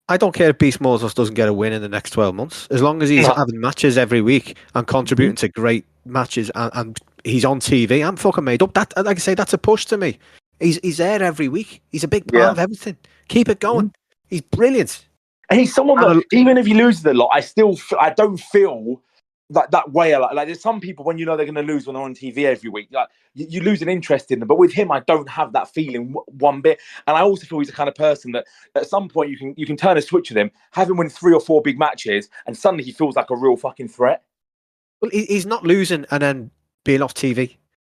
I don't care if Beast Mortos doesn't get a win in the next 12 months. As long as he's having matches every week and contributing to great matches and he's on TV, I'm fucking made up. That, like I say, that's a push to me. He's there every week. He's a big part of everything. Keep it going. He's brilliant. And he's someone that, even if he loses a lot, I don't feel that way. Like there's some people when you know they're going to lose when they're on TV every week, like you lose an interest in them. But with him, I don't have that feeling one bit. And I also feel he's the kind of person that at some point you can turn a switch with him, have him win 3 or 4 big matches, and suddenly he feels like a real fucking threat. Well, he's not losing and then being off TV.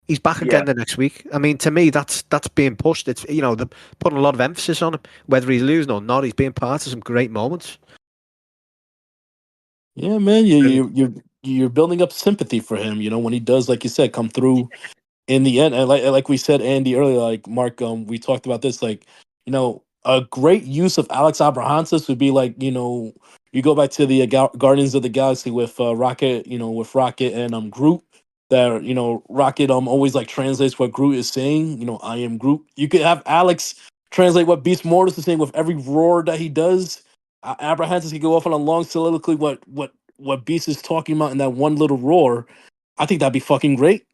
He's back again the next week. I mean, to me, that's being pushed. It's they're putting a lot of emphasis on him, whether he's losing or not. He's being part of some great moments. Yeah, man, you're building up sympathy for him. When he does, like you said, come through in the end. And like we said, Andy earlier, like Mark, we talked about this. Like a great use of Alex Abrahantes would be like you go back to the Guardians of the Galaxy with Rocket, with Rocket and Groot. That Rocket always like translates what Groot is saying. I am Groot. You could have Alex translate what Beast Mortis is saying with every roar that he does. Abrahantes could go off on a long soliloquy what Beast is talking about in that one little roar. I think that'd be fucking great.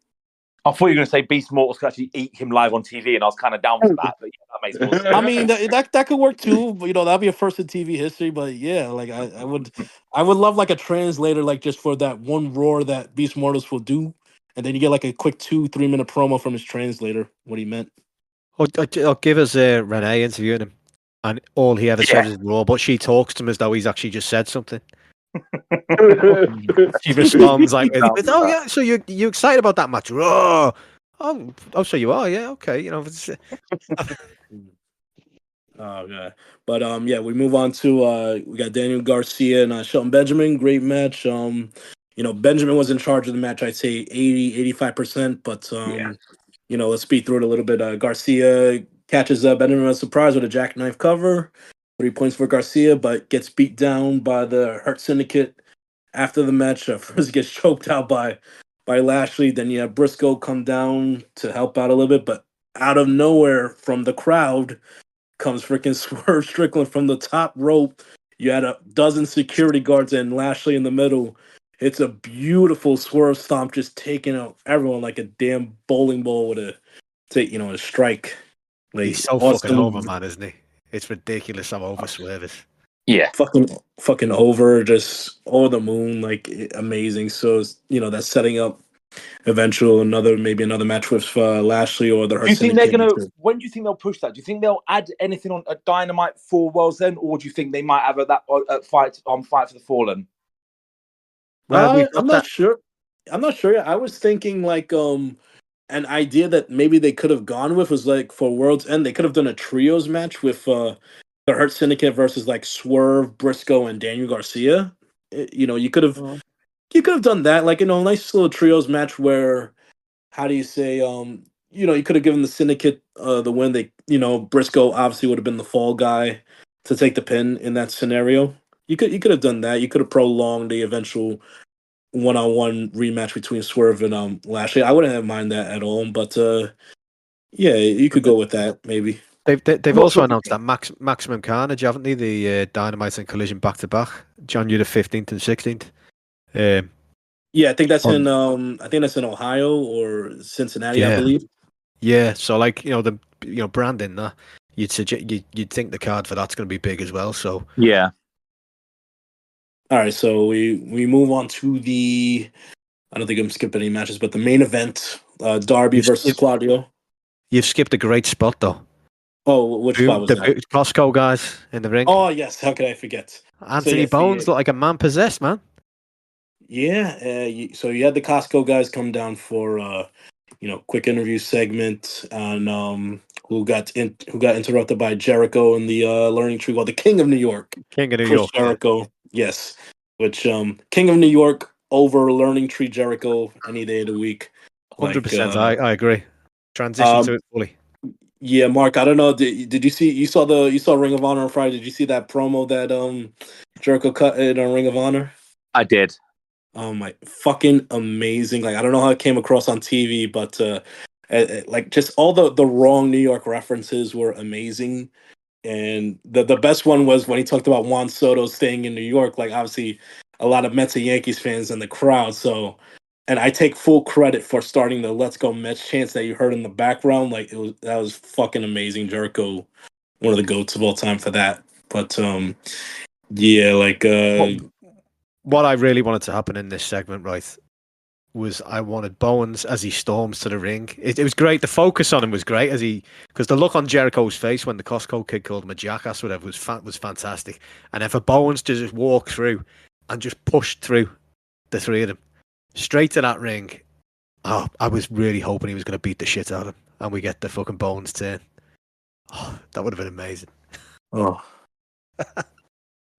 I thought you were going to say Beast Mortals could actually eat him live on TV, and I was kind of down for that. But that makes more sense. I mean, that could work too. But, that'd be a first in TV history. But yeah, like I would love like a translator, like just for that one roar that Beast Mortals will do, and then you get like a quick 2-3 minute promo from his translator, what he meant. I'll give us Renee interviewing him, and all he ever says is raw, but she talks to him as though he's actually just said something. She responds like, "Oh yeah, so you excited about that match? Oh, so you are? Yeah, okay. Oh god, but we move on to we got Daniel Garcia and Shelton Benjamin. Great match. Benjamin was in charge of the match. I'd say 80-85%, but let's speed through it a little bit. Garcia catches Benjamin by surprise with a jackknife cover. 3 points for Garcia, but gets beat down by the Hurt Syndicate after the match. First gets choked out by Lashley. Then you have Briscoe come down to help out a little bit, but out of nowhere from the crowd comes freaking Swerve Strickland from the top rope. You had a dozen security guards and Lashley in the middle. It's a beautiful swerve stomp, just taking out everyone like a damn bowling ball with a strike. Like, he's so awesome. fucking over, man, isn't he? It's ridiculous how over Swerve is. Yeah. Fucking over, just over the moon, like amazing. So that's setting up maybe another match with Lashley or the Do you Hurt think they're Syndicate. gonna? When do you think they'll push that? Do you think they'll add anything on a Dynamite for Worlds then, or do you think they might have fight for the Fallen? We've I'm got not that. sure. I'm not sure. I was thinking like an idea that maybe they could have gone with was like for World's End, they could have done a trios match with the Hurt Syndicate versus like Swerve, Briscoe, and Daniel Garcia. You could have done that, like a nice little trios match where, how do you say, you could have given the Syndicate the win. Briscoe obviously would have been the fall guy to take the pin in that scenario. You could have done that. You could have prolonged the eventual one-on-one rematch between Swerve and Lashley. I wouldn't have mind that at all. But yeah, you could go with that maybe. They've also announced that Maximum Carnage, haven't they? The Dynamite and Collision back to back, January the 15th and 16th. Yeah, I think that's in Ohio or Cincinnati, I believe. Yeah, so the branding that you'd think the card for that's going to be big as well. So yeah. All right, so we move on to the. I don't think I'm skipping any matches, but the main event, Darby versus Claudio. You've skipped a great spot though. Oh, which spot was that? Costco guys in the ring. Oh yes, how could I forget? Anthony Bones looked like a man possessed, man. Yeah, so you had the Costco guys come down for quick interview segment, and who got interrupted by Jericho in the learning tree. Well, the King of New York, Chris Jericho. Yes, which King of New York over learning tree Jericho any day of the week. 100%. I agree. Transition to it fully. Yeah, Mark. I don't know. Did you see? You saw Ring of Honor on Friday. Did you see that promo that Jericho cut in on Ring of Honor? I did. Oh my, fucking amazing! Like I don't know how it came across on TV, but like just all the wrong New York references were amazing. And the best one was when he talked about Juan Soto staying in New York. Like obviously, a lot of Mets and Yankees fans in the crowd. So, and I take full credit for starting the "Let's Go Mets" chants that you heard in the background. Like that was fucking amazing. Jericho, one of the goats of all time for that. But yeah, like what I really wanted to happen in this segment, right, was I wanted Bowens as he storms to the ring. It was great. The focus on him was great because the look on Jericho's face when the Costco kid called him a jackass, whatever, was fantastic. And then for Bowens to just walk through and just push through the three of them straight to that ring. Oh, I was really hoping he was going to beat the shit out of him, and we get the fucking Bowens turn. Oh, that would have been amazing. Oh,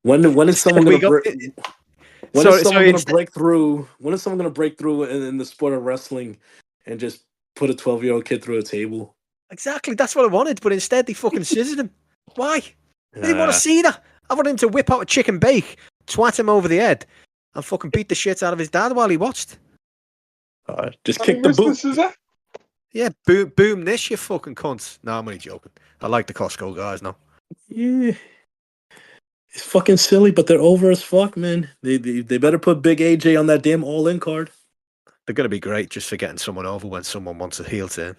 when is someone going to? When is someone going to break through? When is someone going to break through in the sport of wrestling and just put a 12-year-old kid through a table? Exactly, that's what I wanted, but instead they fucking scissored him. Why? I didn't want to see that. I wanted him to whip out a chicken bake, twat him over the head, and fucking beat the shit out of his dad while he watched. Just kick the boot. Yeah, boom this, you fucking cunts. No, I'm only joking. I like the Costco guys now. Yeah. It's fucking silly, but they're over as fuck, man. They better put Big AJ on that damn all-in card. They're going to be great just for getting someone over when someone wants a heel turn.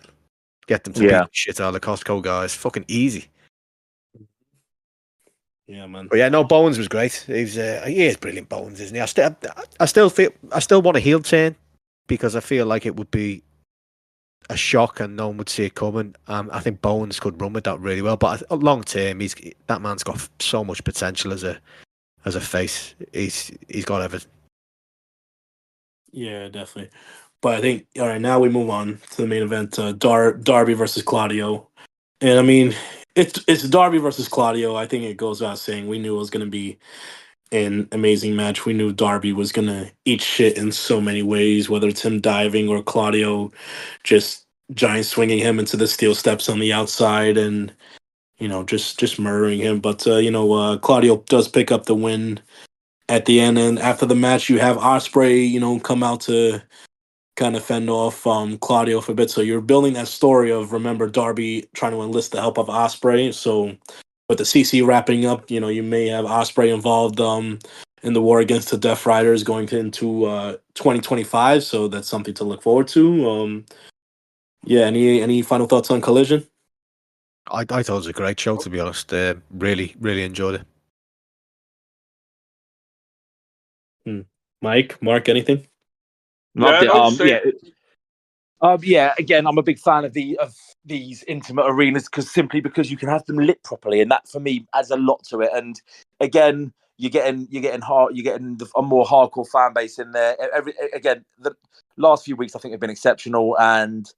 Get them to beat the shit out of the Costco guys. Fucking easy. Yeah, man. But yeah, no, Bowens was great. He is brilliant, Bowens, isn't he? I still want a heel turn because I feel like it would be a shock and no one would see it coming. I think Bowens could run with that really well, but long term, that man's got so much potential as a face. He's got everything. Yeah, definitely. But I think all right, now we move on to the main event: Darby versus Claudio. And I mean, it's Darby versus Claudio. I think it goes without saying. We knew it was going to be an amazing match. We knew Darby was going to eat shit in so many ways, whether it's him diving or Claudio just giant swinging him into the steel steps on the outside and, just murdering him. But, Claudio does pick up the win at the end. And after the match, you have Ospreay, come out to kind of fend off Claudio for a bit. So you're building that story of, remember, Darby trying to enlist the help of Ospreay. So with the CC wrapping up, you may have Ospreay involved in the war against the Death Riders going into 2025. So that's something to look forward to. Yeah, any final thoughts on Collision? I thought it was a great show, to be honest. Really, really enjoyed it. Mark, anything? Loved it. no, same. Yeah. Again, I'm a big fan of these intimate arenas because you can have them lit properly, and that for me adds a lot to it. And again, you're getting a more hardcore fan base in there. The last few weeks I think have been exceptional, and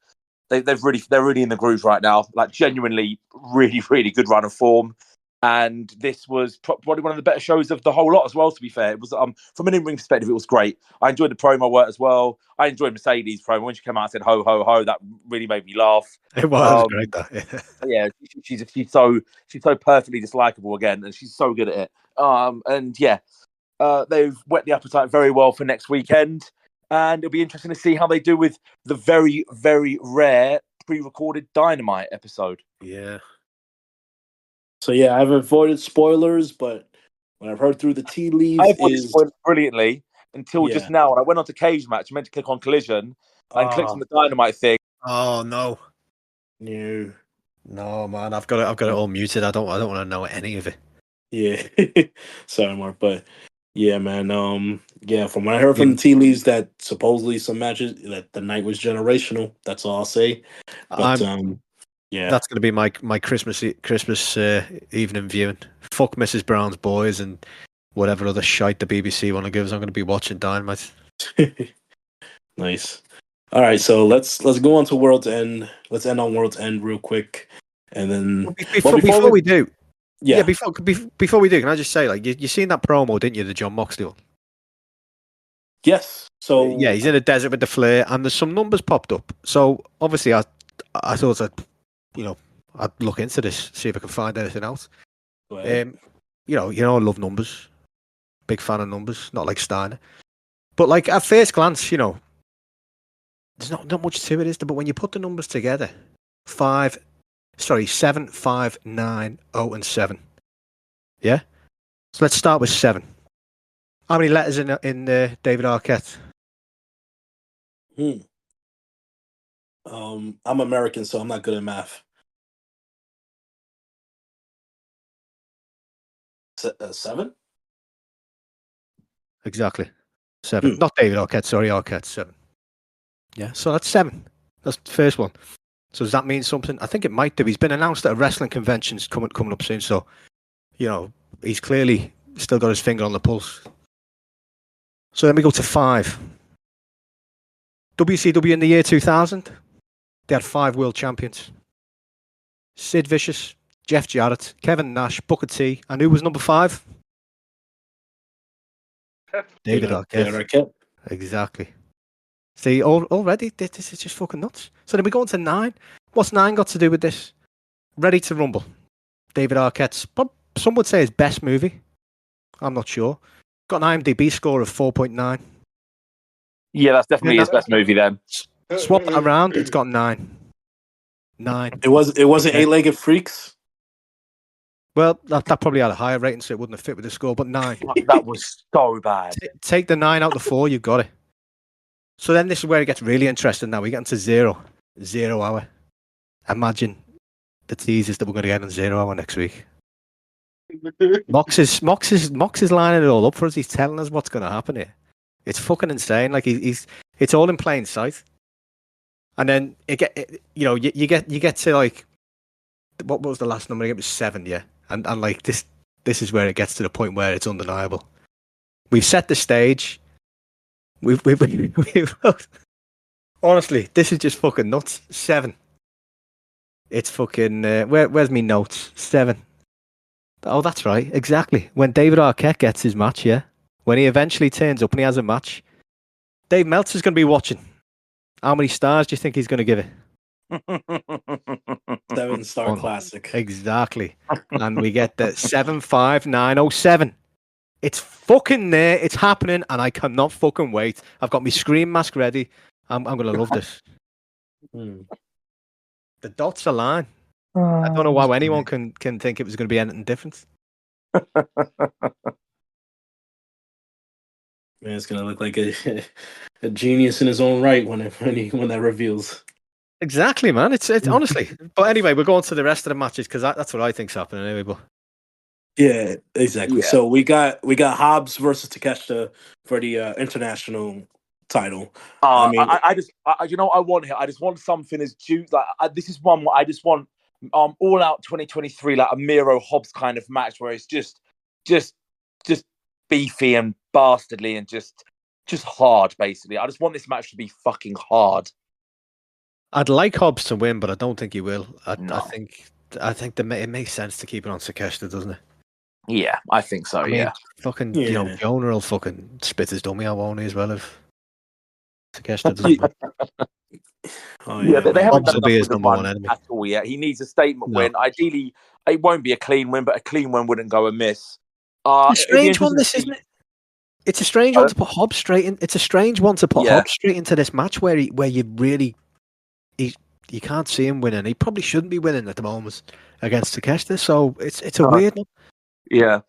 they're really in the groove right now. Like genuinely, really, really good run of form. And this was probably one of the better shows of the whole lot as well. To be fair, it was from an in-ring perspective, it was great. I enjoyed the promo work as well. I enjoyed Mercedes' promo when she came out and said "ho ho ho." That really made me laugh. It was great, that. Yeah, she's so perfectly dislikable again, and she's so good at it. And yeah, they've whet the appetite very well for next weekend, and it'll be interesting to see how they do with the very, very rare pre-recorded Dynamite episode. Yeah. So yeah, I've avoided spoilers, but what I've heard through the tea leaves I avoided is spoilers brilliantly until just now, when I went on to Cage Match. I meant to click on Collision and clicked on the Dynamite thing. Oh no. no. No, man, I've got it all muted. I don't want to know any of it. Yeah. Sorry, Mark, but yeah, man. Yeah, from what I heard from the tea leaves, that supposedly some matches that the night was generational. That's all I'll say. But yeah, That's going to be my Christmas evening viewing. Fuck Mrs. Brown's Boys and whatever other shite the BBC want to give us. I'm going to be watching Dynamite. Nice. All right, so let's go on to World's End. Let's end on World's End real quick, and then before we do, yeah, before we do, can I just say, like, you seen that promo, didn't you, the John Moxley one? Yes. So yeah, he's in a desert with the flare, and there's some numbers popped up. So obviously, I thought I'd look into this, see if I can find anything else. I love numbers, big fan of numbers, not like Steiner, but like at first glance, there's not much to it, is there? But when you put the numbers together, 7, 5, 9, 0, and 7. Yeah. So let's start with 7. How many letters in David Arquette? I'm American, so I'm not good at math. 7? Exactly. 7. Not David Arquette, sorry, Arquette, 7. Yeah, so that's 7. That's the first one. So does that mean something? I think it might do. He's been announced at a wrestling convention's coming up soon, so he's clearly still got his finger on the pulse. So then we go to 5. WCW in the year 2000, they had 5 world champions. Sid Vicious, Jeff Jarrett, Kevin Nash, Booker T, and who was number 5? David Arquette. Exactly. See, already, this is just fucking nuts. So then we go on to 9. What's 9 got to do with this? Ready to Rumble. David Arquette's, some would say his best movie. I'm not sure. Got an IMDb score of 4.9. Yeah, that's definitely his best movie then. Swap that around, it's got 9. 9. It wasn't 8-Legged Freaks? Well, that probably had a higher rating, so it wouldn't have fit with the score, but 9. That was so bad. Take the 9 out of the 4, you've got it. So then this is where it gets really interesting now. We get into 0 hour. Imagine the teasers that we're going to get in 0 hour next week. Mox is lining it all up for us. He's telling us what's going to happen here. It's fucking insane. Like it's all in plain sight. And then you get to like, what was the last number? It was 7, yeah. And like this is where it gets to the point where it's undeniable. We've set the stage. We've honestly, this is just fucking nuts. 7. It's fucking where's me notes? 7. Oh, that's right, exactly. When David Arquette gets his match, yeah. When he eventually turns up and he has a match, Dave Meltzer's going to be watching. How many stars do you think he's going to give it? 7-star classic. Exactly. And we get the 75907. It's fucking there. It's happening, and I cannot fucking wait. I've got my scream mask ready. I'm going to love this. The dots align. I don't know why anyone can think it was going to be anything different. Man, it's gonna look like a genius in his own right when that reveals. Exactly, man. It's honestly. But anyway, we're going to the rest of the matches because that's what I think's happening anyway. But Yeah, exactly. Yeah. So we got Hobbs versus Takeshita for the international title. I mean, I just, you know, what I want here. I just want something as juice. Like this is one where I just want all out 2023, like a Miro Hobbs kind of match where it's just beefy and bastardly and just hard. Basically, I just want this match to be fucking hard. I'd like Hobbs to win, but I don't think he will. No. I think it makes sense to keep it on Takeshita, doesn't it? Yeah, I think so. I mean, fucking, you know, Yeah. Jonah will fucking spit his dummy out, won't he, as well, if Takeshita doesn't win. Oh, Yeah, they man. haven't Hobbs done will enough be with his the number run one enemy. at all yet. He needs a statement No. win. Ideally, it won't be a clean win, but a clean win wouldn't go amiss. It's a strange one, this, isn't it? It's a strange one to put Hobbs straight in. It's a strange one to put Hobbs straight into this match where you really you can't see him winning. He probably shouldn't be winning at the moment against Takeshita. So it's a weird one. Yeah.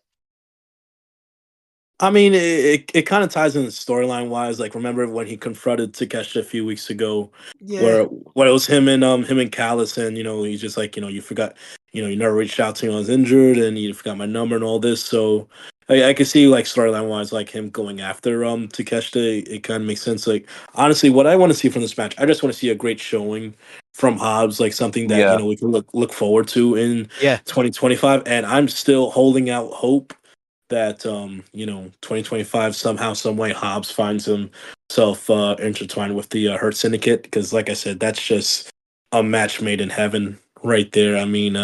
I mean, it kind of ties in storyline wise. Like, remember when he confronted Takeshita a few weeks ago, Yeah. where it was him and Callis, and he's just like, you forgot, you never reached out to me when I was injured, and you forgot my number and all this. So I can see, like, storyline wise, like him going after Takeshita. It kind of makes sense. Like, honestly, what I want to see from this match, I just want to see a great showing from Hobbs, like something that we can look forward to in 2025. And I'm still holding out hope that 2025 somehow, some way, Hobbs finds himself intertwined with the Hurt Syndicate, because, like I said, that's just a match made in heaven right there. I mean,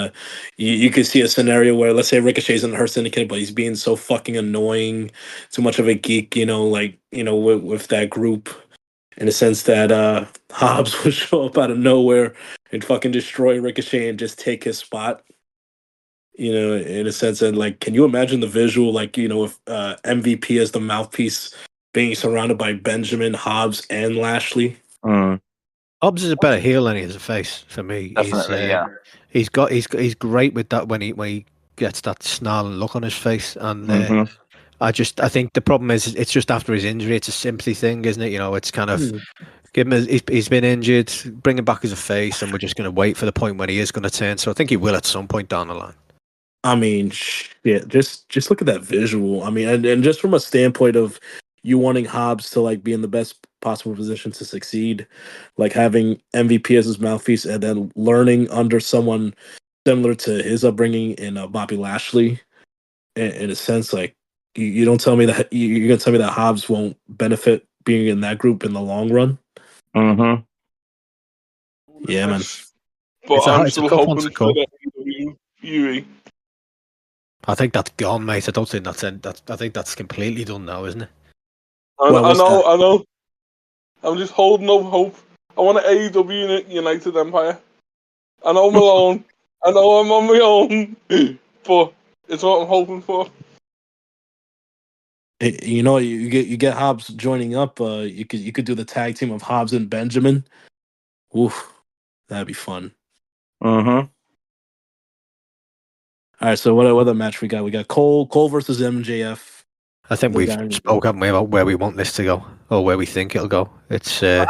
you could see a scenario where, let's say, Ricochet's in the Hurt Syndicate, but he's being so fucking annoying, too much of a geek, with that group, in a sense that Hobbs would show up out of nowhere and fucking destroy Ricochet and just take his spot. In a sense, and like, can you imagine the visual, like, if MVP as the mouthpiece being surrounded by Benjamin, Hobbs, and Lashley? Hobbs is a better heel than he is a face for me. Definitely, He's great with that when he gets that snarling look on his face, and I think the problem is it's just after his injury. It's a sympathy thing, isn't it? It's kind of give him he's been injured, bring him back as a face, and we're just going to wait for the point when he is going to turn. So I think he will at some point down the line. I mean, shit, just look at that visual. I mean, and just from a standpoint of you wanting Hobbs to, like, be in the best possible position to succeed, like having MVP as his mouthpiece, and then learning under someone similar to his upbringing in Bobby Lashley, in a sense, like, you don't tell me that you're gonna tell me that Hobbs won't benefit being in that group in the long run. Yeah, man. But I'm still hoping for the WWE. I think that's gone, mate. I don't think I think that's completely done now, isn't it? I know. I'm just holding up hope. I want an AEW United Empire. I know I'm alone. I know I'm on my own. But it's what I'm hoping for. You get Hobbs joining up. You could do the tag team of Hobbs and Benjamin. Oof, that'd be fun. All right, so what other match we got? We got Cole versus MJF. I think we've spoke, haven't we, about where we want this to go or where we think it'll go. It's. I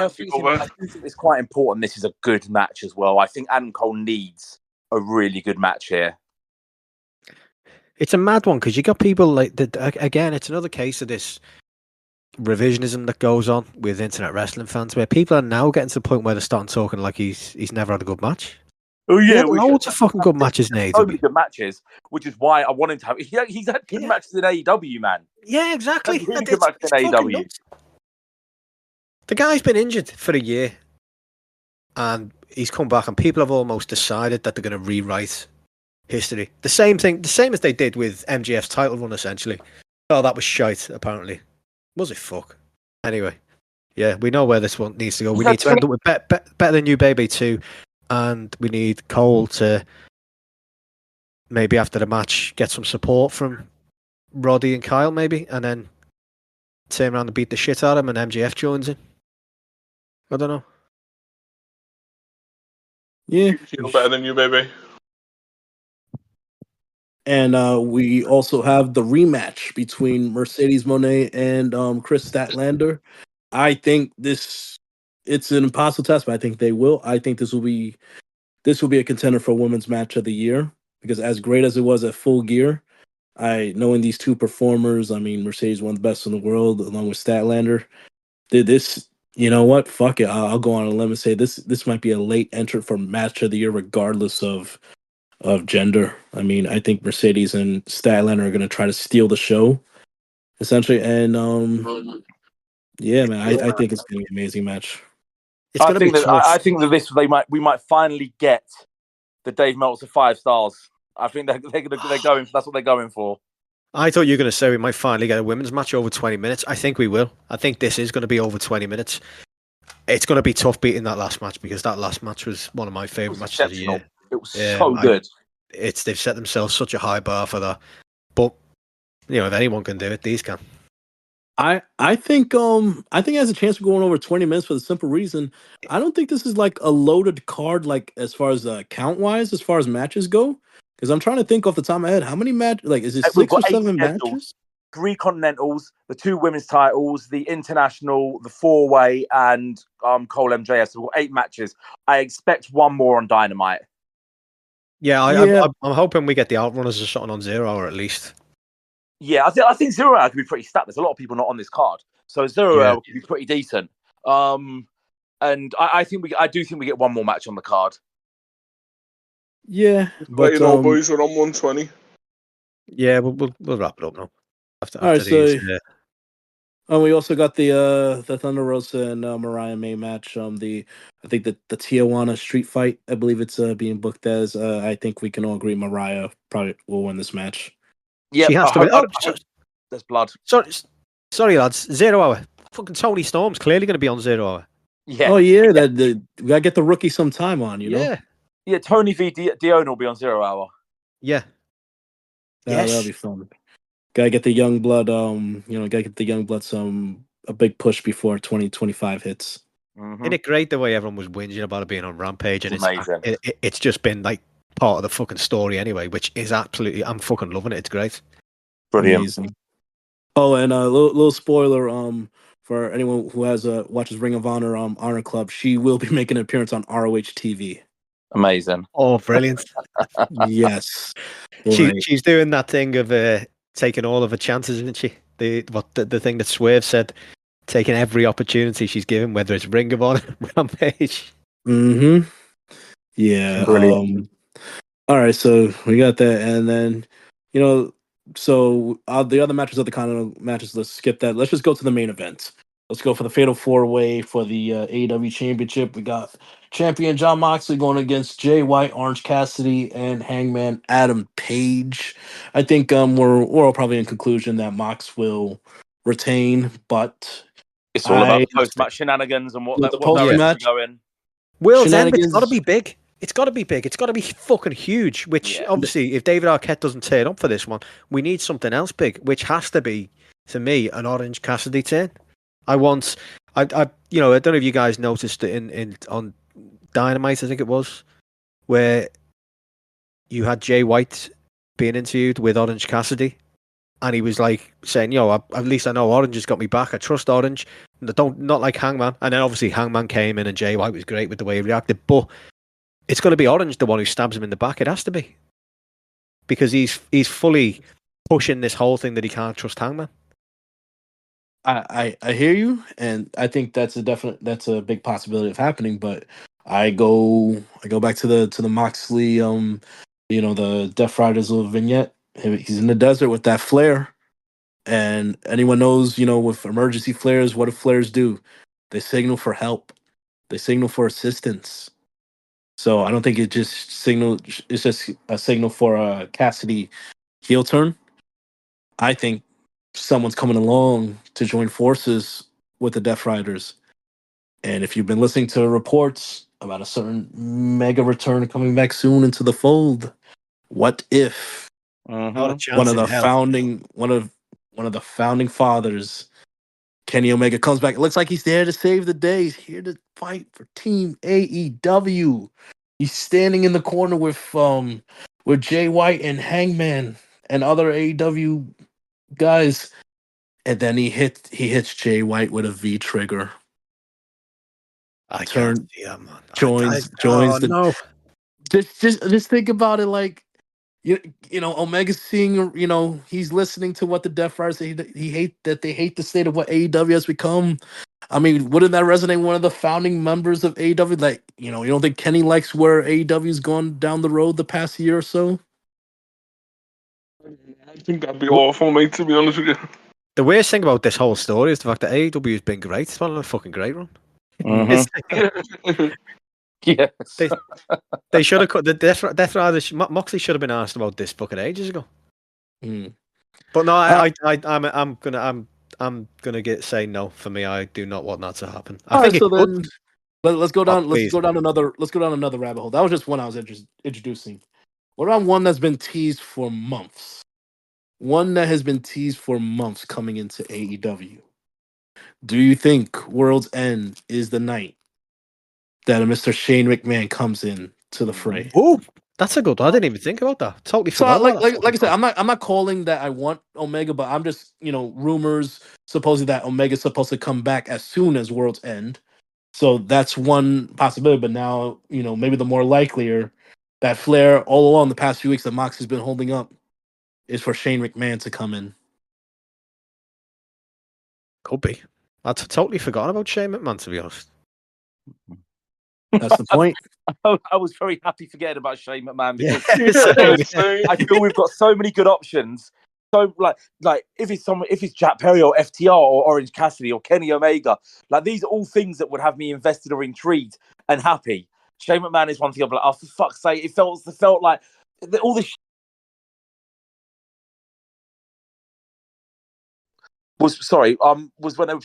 think it's quite important. This is a good match as well. I think Adam Cole needs a really good match here. It's a mad one because you got people like that. Again, it's another case of this revisionism that goes on with internet wrestling fans, where people are now getting to the point where they're starting talking like he's never had a good match. Oh yeah, loads of fucking good matches in AEW. So many good matches, which is why I want him to have. He's had good matches in AEW, man. Yeah, exactly. Really good matches in AEW. The guy's been injured for a year, and he's come back, and people have almost decided that they're going to rewrite history. The same as they did with MJF's title run, essentially. Oh, that was shite. Apparently, was it? Fuck. Anyway, yeah, we know where this one needs to go. We need to end up with better than you, baby, too. And we need Cole to maybe after the match get some support from Roddy and Kyle, maybe, and then turn around and beat the shit out of him, and MJF joins in. I don't know. Yeah, feel better than you, baby. And we also have the rematch between Mercedes Moné and Chris Statlander. I think this it's an impossible test, but I think they will. I think this will be a contender for women's match of the year because as great as it was at Full Gear, knowing these two performers, I mean Mercedes one of the best in the world along with Statlander. Did this? You know what? Fuck it. I'll go on a limb and say this might be a late entrant for match of the year, regardless of gender. I mean, I think Mercedes and Statlander are going to try to steal the show essentially, and yeah, man, I think it's going to be an amazing match. It's going to be tough. I think that we might finally get the Dave Meltzer 5 stars. I think they're going. That's what they're going for. I thought you were going to say we might finally get a women's match over 20 minutes. I think we will. I think this is going to be over 20 minutes. It's going to be tough beating that last match because that last match was one of my favourite matches of the year. It was so good. They've set themselves such a high bar for that. But you know, if anyone can do it, these can. I think it has a chance of going over 20 minutes for the simple reason I don't think this is like a loaded card like as far as count wise as far as matches go. Because I'm trying to think off the top of my head, how many matches? Like, is it 6 or 7 matches? 3 continentals, the 2 women's titles, the international, the 4-way, and Cole MJS. So we've got 8 matches. I expect one more on Dynamite. Yeah, I'm hoping we get the Outrunners as something on 0 Hour at least. Yeah, I think 0 Hour could be pretty stacked. There's a lot of people not on this card, so 0 Hour could be pretty decent. And I do think we get one more match on the card. Yeah, but you know, boys, we're on 120. Yeah, we'll wrap it up now. After these, and we also got the Thunder Rosa and Mariah May match. I think the Tijuana Street Fight. I believe it's being booked as. I think we can all agree Mariah probably will win this match. Yeah, she has to win. There's blood. Sorry, lads. 0 Hour. Fucking Tony Storm's clearly going to be on 0 Hour. Yeah. Oh yeah, we gotta get the rookie some time on. You know. Yeah, Tony v. Dion will be on 0 Hour. Yeah. That'll be fun. Gotta get the young blood. Gotta get the young blood a big push before 2025 hits. Mm-hmm. Isn't it great the way everyone was whinging about it being on Rampage, and amazing. It's just been like part of the fucking story anyway, which is absolutely. I'm fucking loving it. It's great. Brilliant. Amazing. Oh, and a little spoiler. For anyone who watches Ring of Honor, Honor Club, she will be making an appearance on ROH TV. Amazing. Oh, brilliant. Yes. She's doing that thing of taking all of her chances, isn't she? The thing that Swerve said, taking every opportunity she's given, whether it's Ring of Honor, Rampage. Mm-hmm. Yeah. Brilliant. All right, so we got that, and then so the other matches of the Continental matches, let's skip that. Let's just go to the main event. Let's go for the Fatal 4-Way for the AEW Championship. We got champion Jon Moxley going against Jay White, Orange Cassidy, and Hangman Adam Page. I think we're all probably in conclusion that Mox will retain, but it's all about post-match shenanigans and what the post-match go in. Will's end, it's got to be big. It's got to be big. It's got to be fucking huge. Which obviously, if David Arquette doesn't turn up for this one, we need something else big. Which has to be, to me, an Orange Cassidy turn. I don't know if you guys noticed it on Dynamite, I think it was, where you had Jay White being interviewed with Orange Cassidy, and he was like saying, at least I know Orange has got me back. I trust Orange. Not like Hangman. And then obviously Hangman came in, and Jay White was great with the way he reacted, but it's got to be Orange, the one who stabs him in the back. It has to be. Because he's fully pushing this whole thing that he can't trust Hangman. I hear you, and I think that's a big possibility of happening, but I go back to the Moxley the Death Riders little vignette. He's in the desert with that flare. And anyone knows, with emergency flares, what do flares do? They signal for help. They signal for assistance. So I don't think it's just a signal for a Cassidy heel turn. I think someone's coming along to join forces with the Death Riders. And if you've been listening to reports about a certain mega return coming back soon into the fold, what if one of the founding fathers, Kenny Omega, comes back? It looks like he's there to save the day. He's here to fight for Team AEW. He's standing in the corner with Jay White and Hangman and other AEW guys, and then he hits Jay White with a V trigger. I Turn- can't see that, man. joins oh, the. no. Just think about it, like you know, Omega's seeing, you know, he's listening to what the Death Riders say. They hate the state of what AEW has become. I mean, wouldn't that resonate with one of the founding members of AEW? Like, you know, you don't think Kenny likes where AEW's gone down the road the past year or so? I think that'd be awful, mate, to be honest with you. The worst thing about this whole story is the fact that AEW has been great. It's been a fucking great run. Yes. They should have cut the Death Riders. Moxley should have been asked about this fucking ages ago. But no, I'm gonna say no. For me, I do not want that to happen. I think so it could. then let's go down. please. Let's go down another rabbit hole. That was just one I was introducing. What about one that's been teased for months? One that has been teased for months coming into AEW. Do you think World's End is the night that a Mr. Shane McMahon comes in to the fray? Oh, that's a good one. I didn't even think about that. Totally So forgot. like I said, I'm not calling that I want Omega, but I'm just, you know, rumors supposing that Omega's supposed to come back as soon as World's End. So that's one possibility. But now, you know, maybe the more likelier that Flair all along the past few weeks that Moxley's been holding up is for Shane McMahon to come in. Could be. I totally forgot about Shane McMahon, to be honest. That's the point. I was very happy forgetting about Shane McMahon because Yeah, I feel we've got so many good options. So like if it's Jack Perry or FTR or Orange Cassidy or Kenny Omega, like these are all things that would have me invested or intrigued and happy. Shane McMahon is one thing. I'm like, oh, for fuck's sake! It felt like all this was when they were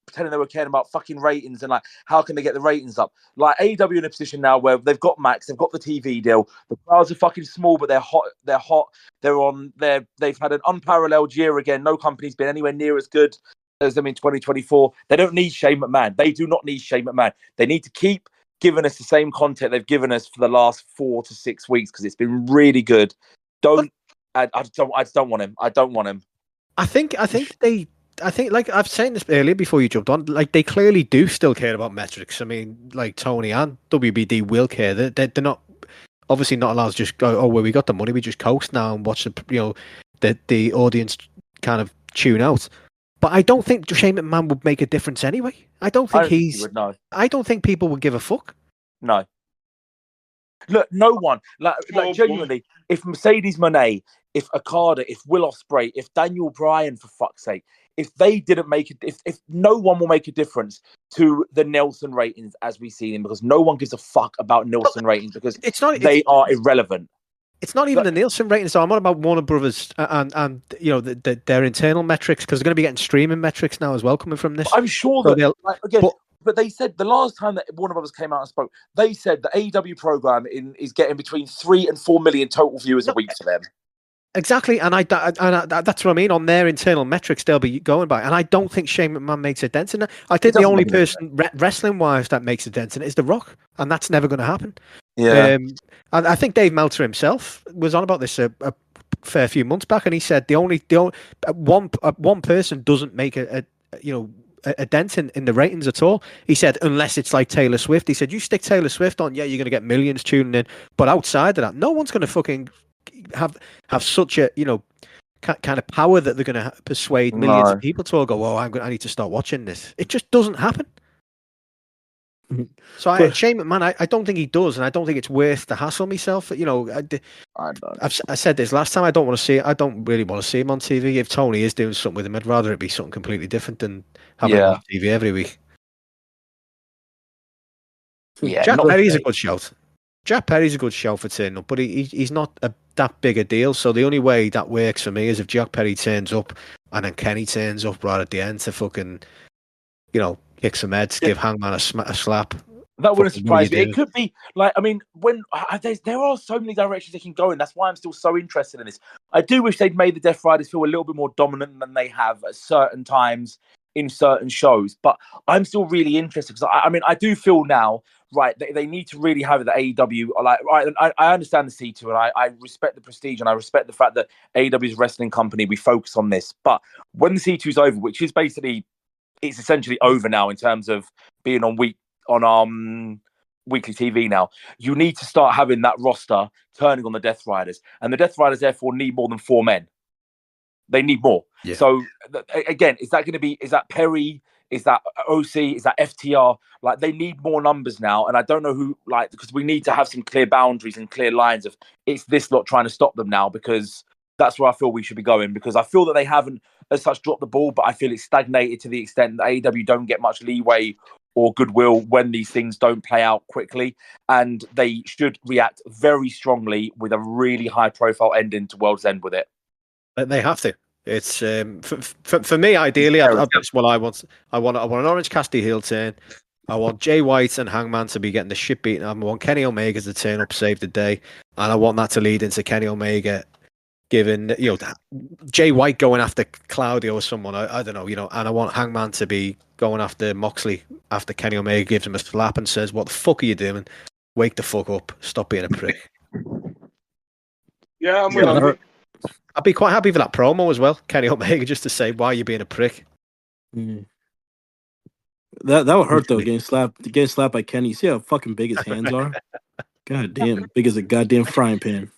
pretending they were caring about fucking ratings and like how can they get the ratings up. Like AEW in a position now where they've got Max, they've got the TV deal, the crowds are fucking small but they're hot, they've had an unparalleled year again. No company's been anywhere near as good as them in 2024. They don't need Shane McMahon. They do not need Shane McMahon. They need to keep giving us the same content they've given us for the last 4 to 6 weeks because it's been really good. I just don't want him. I don't want him. I think like I've said this earlier before you jumped on, like they clearly do still care about metrics. I mean, like Tony and WBD will care. They're not obviously not allowed to just go, oh well, we got the money, we just coast now and watch the audience kind of tune out. But I don't think Shane McMahon would make a difference anyway. I don't think he would. No, I don't think people would give a fuck. No. Look, no one. Like genuinely, if Mercedes Moné, if Okada, if Will Ospreay, if Daniel Bryan, for fuck's sake, if they didn't make it, if no one will make a difference to the Nielsen ratings as we see them, because no one gives a fuck about Nielsen ratings because they are irrelevant. It's not even the Nielsen ratings. So I'm on about Warner Brothers and you know their internal metrics because they're going to be getting streaming metrics now as well coming from this. I'm sure that but they said the last time that Warner Brothers came out and spoke, they said the AEW program is getting between 3 and 4 million total viewers a week for them. Exactly, and that's what I mean. On their internal metrics, they'll be going by, and I don't think Shane McMahon makes a dent in that. I think the only person wrestling-wise that makes a dent in it is The Rock, and that's never going to happen. Yeah, I think Dave Meltzer himself was on about this a fair few months back, and he said the only one person doesn't make a dent in the ratings at all. He said unless it's like Taylor Swift. He said you stick Taylor Swift on, yeah, you're going to get millions tuning in, but outside of that, no one's going to fucking have such a kind of power that they're going to persuade millions of people to all go, oh, I need to start watching this. It just doesn't happen. So Shane McMahon, I don't think he does, and I don't think it's worth the hassle myself. You know, I said this last time. I don't really want to see him on TV. If Tony is doing something with him, I'd rather it be something completely different than having him on TV every week. Yeah, Jack Perry's a good shout. Jack Perry's a good shout for turning up, but he's not that big a deal. So the only way that works for me is if Jack Perry turns up and then Kenny turns up right at the end to fucking, kick some heads, give Hangman a slap. That wouldn't surprise me. It could be like, I mean, when there are so many directions they can go in. That's why I'm still so interested in this. I do wish they'd made the Death Riders feel a little bit more dominant than they have at certain times in certain shows. But I'm still really interested because I do feel now, right, they need to really have the AEW. I understand the C2 and I respect the prestige and I respect the fact that AEW's wrestling company, we focus on this. But when the C2 is over, which is basically, it's essentially over now in terms of being on week weekly TV now. You need to start having that roster turning on the Death Riders, and the Death Riders therefore need more than 4 men. They need more. Yeah. So again, is that Perry? Is that OC? Is that FTR? Like, they need more numbers now, and I don't know who. Like, because we need to have some clear boundaries and clear lines of it's this lot trying to stop them now, because that's where I feel we should be going. Because I feel that they haven't as such dropped the ball, but I feel it's stagnated to the extent that AEW don't get much leeway or goodwill when these things don't play out quickly, and they should react very strongly with a really high-profile ending to World's End with it. They have to. It's for me, ideally, that's what I want. I want an Orange Cassidy heel turn. I want Jay White and Hangman to be getting the shit beaten. I want Kenny Omega to turn up, save the day, and I want that to lead into Kenny Omega giving Jay White going after Claudio or someone. I don't know, and I want Hangman to be going after Moxley after Kenny Omega gives him a slap and says, "What the fuck are you doing? Wake the fuck up! Stop being a prick." Yeah, I'm with I'd be quite happy for that promo as well, Kenny Omega, just to say, "Why are you being a prick?" Mm. That would hurt though. Getting slapped by Kenny. See how fucking big his hands are? God damn, big as a goddamn frying pan.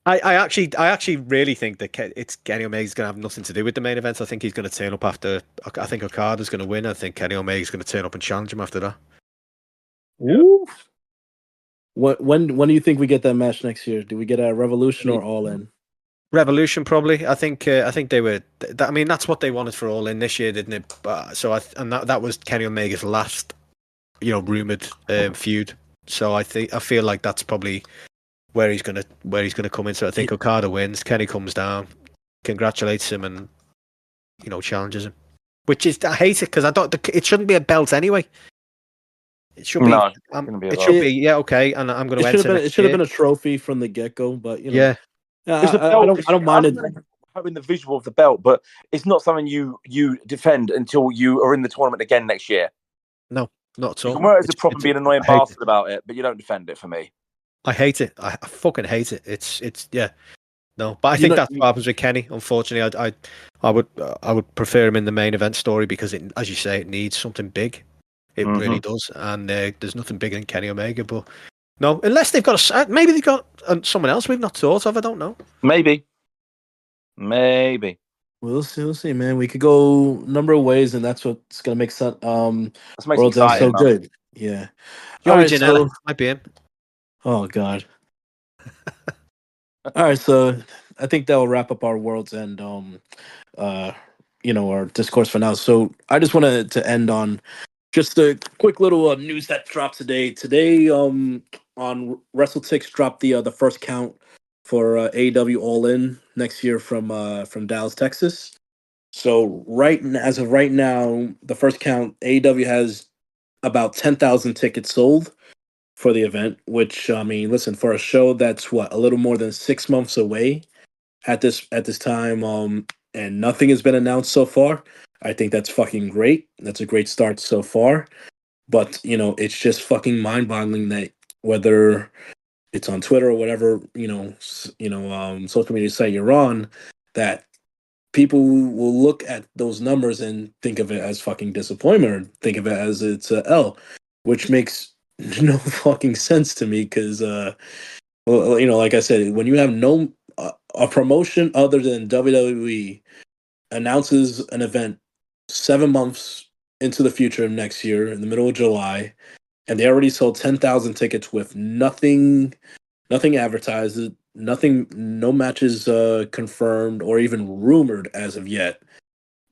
I actually really think that it's Kenny Omega's going to have nothing to do with the main event. I think he's going to turn up after. I think Okada's going to win. I think Kenny Omega's going to turn up and challenge him after that. Ooh. When do you think we get that match next year? Do we get a Revolution or All In? Revolution probably. I think they were. I mean, that's what they wanted for All In this year, didn't it? That was Kenny Omega's last, rumored feud. So I feel like that's probably where he's gonna come in. So I think Okada wins. Kenny comes down, congratulates him, and challenges him. Which is, I hate it because it shouldn't be a belt anyway. It should be. No, it should be. Yeah, okay. And I'm going to enter. It should have been a trophy from the get go, but yeah. I don't mind it. Having the visual of the belt, but it's not something you defend until you are in the tournament again next year. No, not at all. You can wear it as a prop and be an annoying bastard about it, but you don't defend it for me. I hate it. I fucking hate it. It's yeah. No, but I think that's what happens with Kenny. Unfortunately, I would prefer him in the main event story because as you say, it needs something big. It really does, and there's nothing bigger than Kenny Omega. But no, unless they've got maybe they've got someone else we've not thought of. I don't know. Maybe. We'll see, man. We could go a number of ways, and that's what's gonna make sense. World's End so good. Yeah. Janela might be him. Oh God. All right, so I think that will wrap up our World's End, our discourse for now. So I just wanted to end on just a quick little news that dropped today. Today, on WrestleTix dropped the first count for AEW All In next year from Dallas, Texas. So as of right now, the first count, AEW has about 10,000 tickets sold for the event, which, I mean, listen, for a show that's a little more than 6 months away at this time, and nothing has been announced so far. I think that's fucking great. That's a great start so far. But, it's just fucking mind-boggling that whether it's on Twitter or whatever, social media site you're on, that people will look at those numbers and think of it as fucking disappointment or think of it as it's a L, which makes no fucking sense to me because, like I said, when you have no a promotion other than WWE announces an event 7 months into the future of next year in the middle of July, and they already sold 10,000 tickets with nothing advertised, no matches confirmed or even rumored as of yet,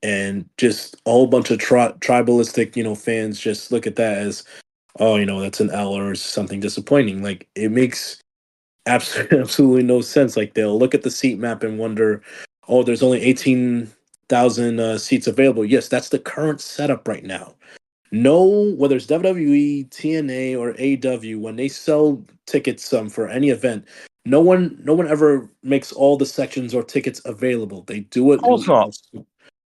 and just a whole bunch of tribalistic, fans just look at that as, oh, that's an L or something disappointing. Like, it makes absolutely no sense. Like, they'll look at the seat map and wonder, oh, there's only 18,000 seats available. Yes, that's the current setup right now. No, whether it's WWE, TNA, or AEW, when they sell tickets for any event, no one ever makes all the sections or tickets available. They do it. Of course not.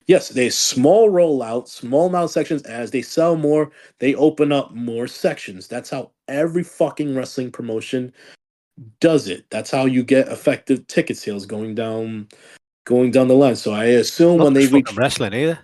Yes, they small rollout, small amount of sections. As they sell more, they open up more sections. That's how every fucking wrestling promotion does it. That's how you get effective ticket sales going down the line. So I assume when they reach wrestling either.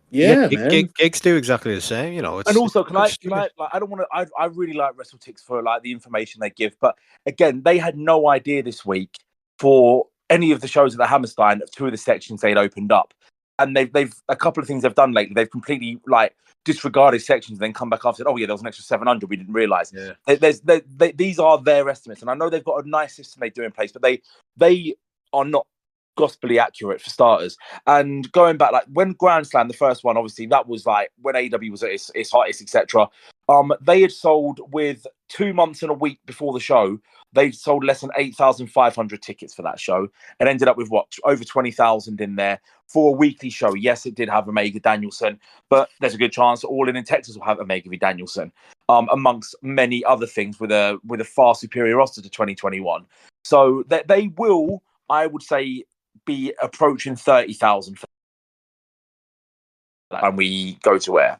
Yeah, man. Gigs do exactly the same. You know, it's And also, it's can I stupid. like? I don't want to. I really like WrestleTix for like the information they give, but again, they had no idea this week for any of the shows at the Hammerstein of two of the sections they'd opened up, and they've a couple of things they've done lately. They've completely like disregarded sections, and then come back after and said, "Oh yeah, there was an extra 700 we didn't realize." Yeah. These are their estimates, and I know they've got a nice system they do in place, but they are not gospelly accurate for starters. And going back, like when Grand Slam, the first one, obviously that was like when AEW was at its hottest, etc. They had sold with 2 months and a week before the show. They sold less than 8,500 tickets for that show and ended up with what, over 20,000 in there for a weekly show. Yes, it did have Omega Danielson, but there's a good chance All In Texas will have Omega v Danielson, amongst many other things, with a far superior roster to 2021. So they will, I would say, be approaching 30,000 when we go to air.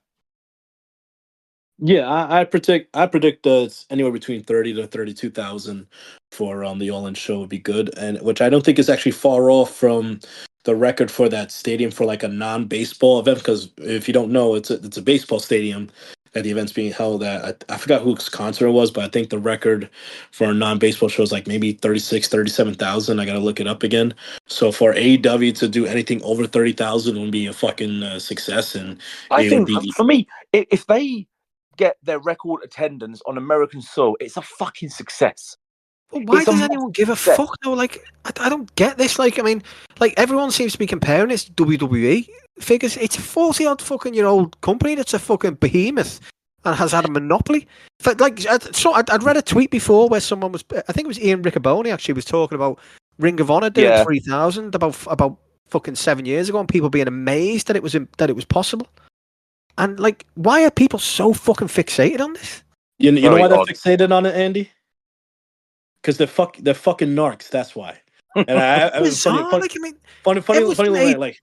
Yeah, I predict it's anywhere between 30 to 32,000 for the All In show would be good, and which I don't think is actually far off from the record for that stadium for like a non-baseball event. Because if you don't know, it's a baseball stadium that the event's being held at. I forgot whose concert it was, but I think the record for a non-baseball show is like maybe 37,000. I gotta look it up again. So for AEW to do anything over 30,000 would be a fucking success, and I it would think be. for me, if they get their record attendance on American soil, it's a fucking success. Well, why It's a does anyone give a success. fuck though? Like, I don't get this. Like, I mean, like everyone seems to be comparing this to WWE figures. It's a 40-odd fucking year old company that's a fucking behemoth and has had a monopoly. Like, I'd read a tweet before where someone was, I think it was Ian Riccoboni actually, was talking about Ring of Honor doing 3,000 about fucking 7 years ago, and people being amazed that it was possible. And like, why are people so fucking fixated on this? You know why they're fixated on it, Andy? Because they're fucking narcs. That's why. And I was funny little like,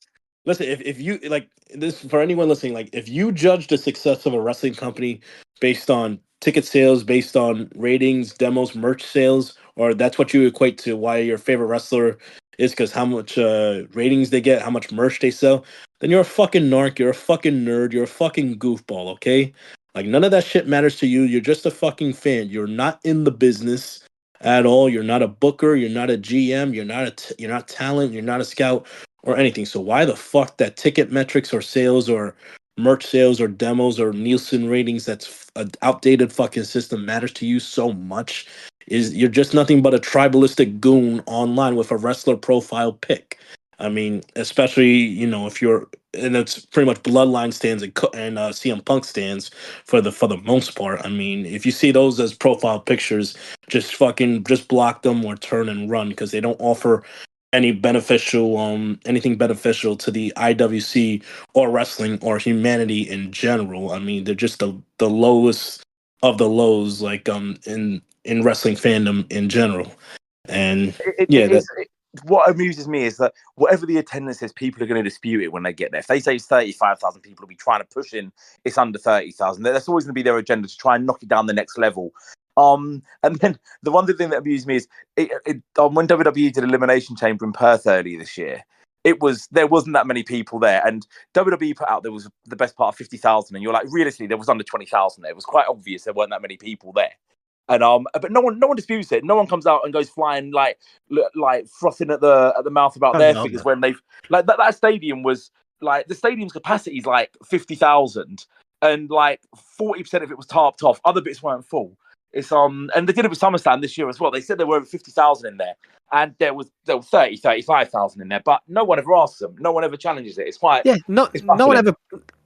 listen, if you like this, for anyone listening, like if you judge the success of a wrestling company based on ticket sales, based on ratings, demos, merch sales, or that's what you equate to why your favorite wrestler is because how much ratings they get, how much merch they sell, then you're a fucking narc, you're a fucking nerd, you're a fucking goofball, okay? Like none of that shit matters to you. You're just a fucking fan. You're not in the business at all. You're not a booker. You're not a GM. You're not talent. You're not a scout or anything. So why the fuck that ticket metrics or sales or merch sales or demos or Nielsen ratings that's an outdated fucking system matters to you so much? Is you're just nothing but a tribalistic goon online with a wrestler profile pic. I mean, especially if you're, and it's pretty much Bloodline stands and CM Punk stands for the most part. I mean, if you see those as profile pictures, just block them or turn and run because they don't offer anything beneficial to the IWC or wrestling or humanity in general. I mean, they're just the lowest of the lows, like in wrestling fandom in general. And what amuses me is that whatever the attendance is, people are going to dispute it when they get there. If they say 35,000 people will be trying to push in, it's under 30,000. That's always going to be their agenda to try and knock it down the next level. And then the one thing that amused me is when WWE did Elimination Chamber in Perth earlier this year, there wasn't that many people there, and WWE put out there was the best part of 50,000, and you're like, realistically, there was under 20,000 there. It was quite obvious there weren't that many people there. And but no one disputes it. No one comes out and goes flying like frothing at the mouth about their figures when they've like that stadium was like the stadium's capacity is like 50,000 and like 40% of it was tarped off. Other bits weren't full. It's and they did it with SummerSlam this year as well. They said there were over 50,000 in there, and there was 35,000 in there, but no one ever asks them. No one ever challenges it. It's quite no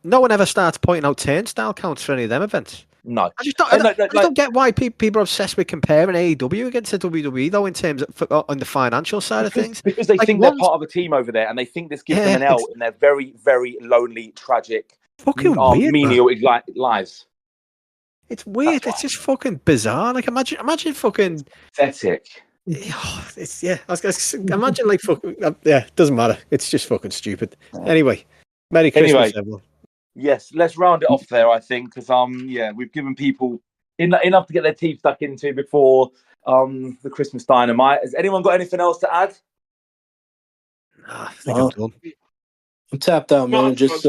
one ever starts pointing out turnstile counts for any of them events. No, I just don't get why people are obsessed with comparing AEW against the WWE though in terms of on the financial side of things. Because they think they're part of a team over there, and they think this gives them an L in their very, very lonely, tragic, fucking weird, menial lives. It's weird. It's just fucking bizarre. Like imagine fucking pathetic. Imagine like fucking it doesn't matter. It's just fucking stupid. Anyway, Merry Christmas, everyone. Yes, let's round it off there, I think, because we've given people enough to get their teeth stuck into before the Christmas Dynamite. Has anyone got anything else to add? I think I'm done. I'm tapped out, man. Just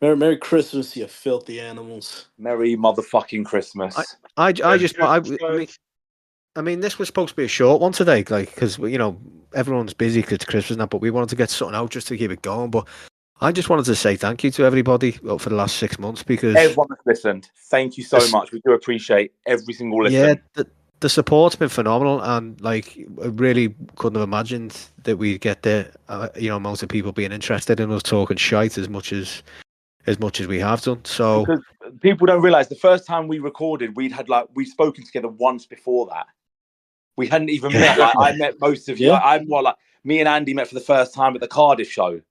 Merry Christmas, you filthy animals. Merry motherfucking Christmas. I mean, this was supposed to be a short one today, like, because, you know, everyone's busy because it's Christmas now, but we wanted to get something out just to keep it going. But I just wanted to say thank you to everybody for the last 6 months, because everyone that's listened, thank you so much. We do appreciate every single listen. Yeah, the support's been phenomenal, and like, I really couldn't have imagined that we'd get the amount of people being interested in us talking shite as much as we have done. So because people don't realize the first time we recorded, we'd spoken together once before that. We hadn't even met. Like, I met most of you. Me and Andy met for the first time at the Cardiff show,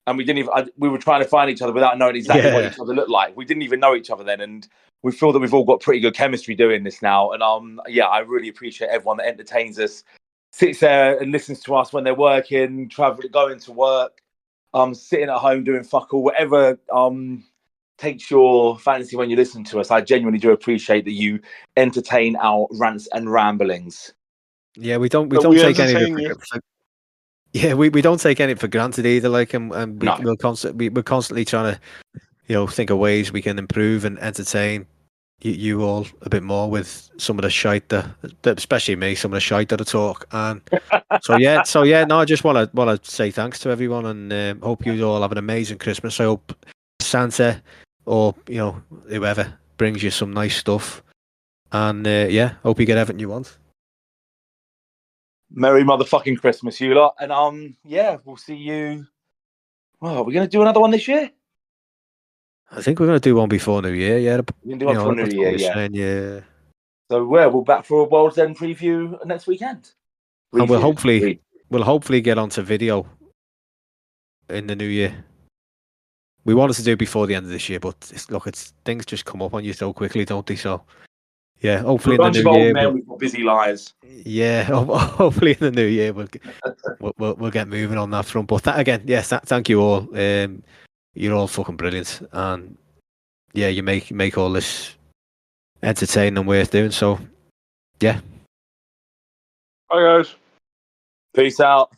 and we didn't even. We were trying to find each other without knowing exactly what each other looked like. We didn't even know each other then, and we feel that we've all got pretty good chemistry doing this now. And I really appreciate everyone that entertains us, sits there and listens to us when they're working, traveling, going to work, sitting at home doing fuck all, whatever takes your fancy when you listen to us. I genuinely do appreciate that you entertain our rants and ramblings. Yeah, we don't take anything we don't take anything for granted either. Like, we're constantly trying to, think of ways we can improve and entertain you all a bit more with some of the shite that especially me, some of the shite that I talk. And so yeah, no, I just want to say thanks to everyone, and hope you all have an amazing Christmas. I hope Santa or whoever brings you some nice stuff, and hope you get everything you want. Merry motherfucking Christmas, you lot. And we'll see you. Well, are we going to do another one this year? I think we're going to do one before New Year. Yeah, we're going to do one before New Year. Yeah. So we're back for a World's End preview next weekend. And we'll hopefully get onto video in the new year. We wanted to do it before the end of this year, but things just come up on you so quickly, don't they? So yeah, hopefully in the new year. We've got busy lives. Yeah, hopefully in the new year we'll get moving on that front. But thank you all. You're all fucking brilliant, and yeah, you make all this entertaining and worth doing. So yeah. Bye guys. Peace out.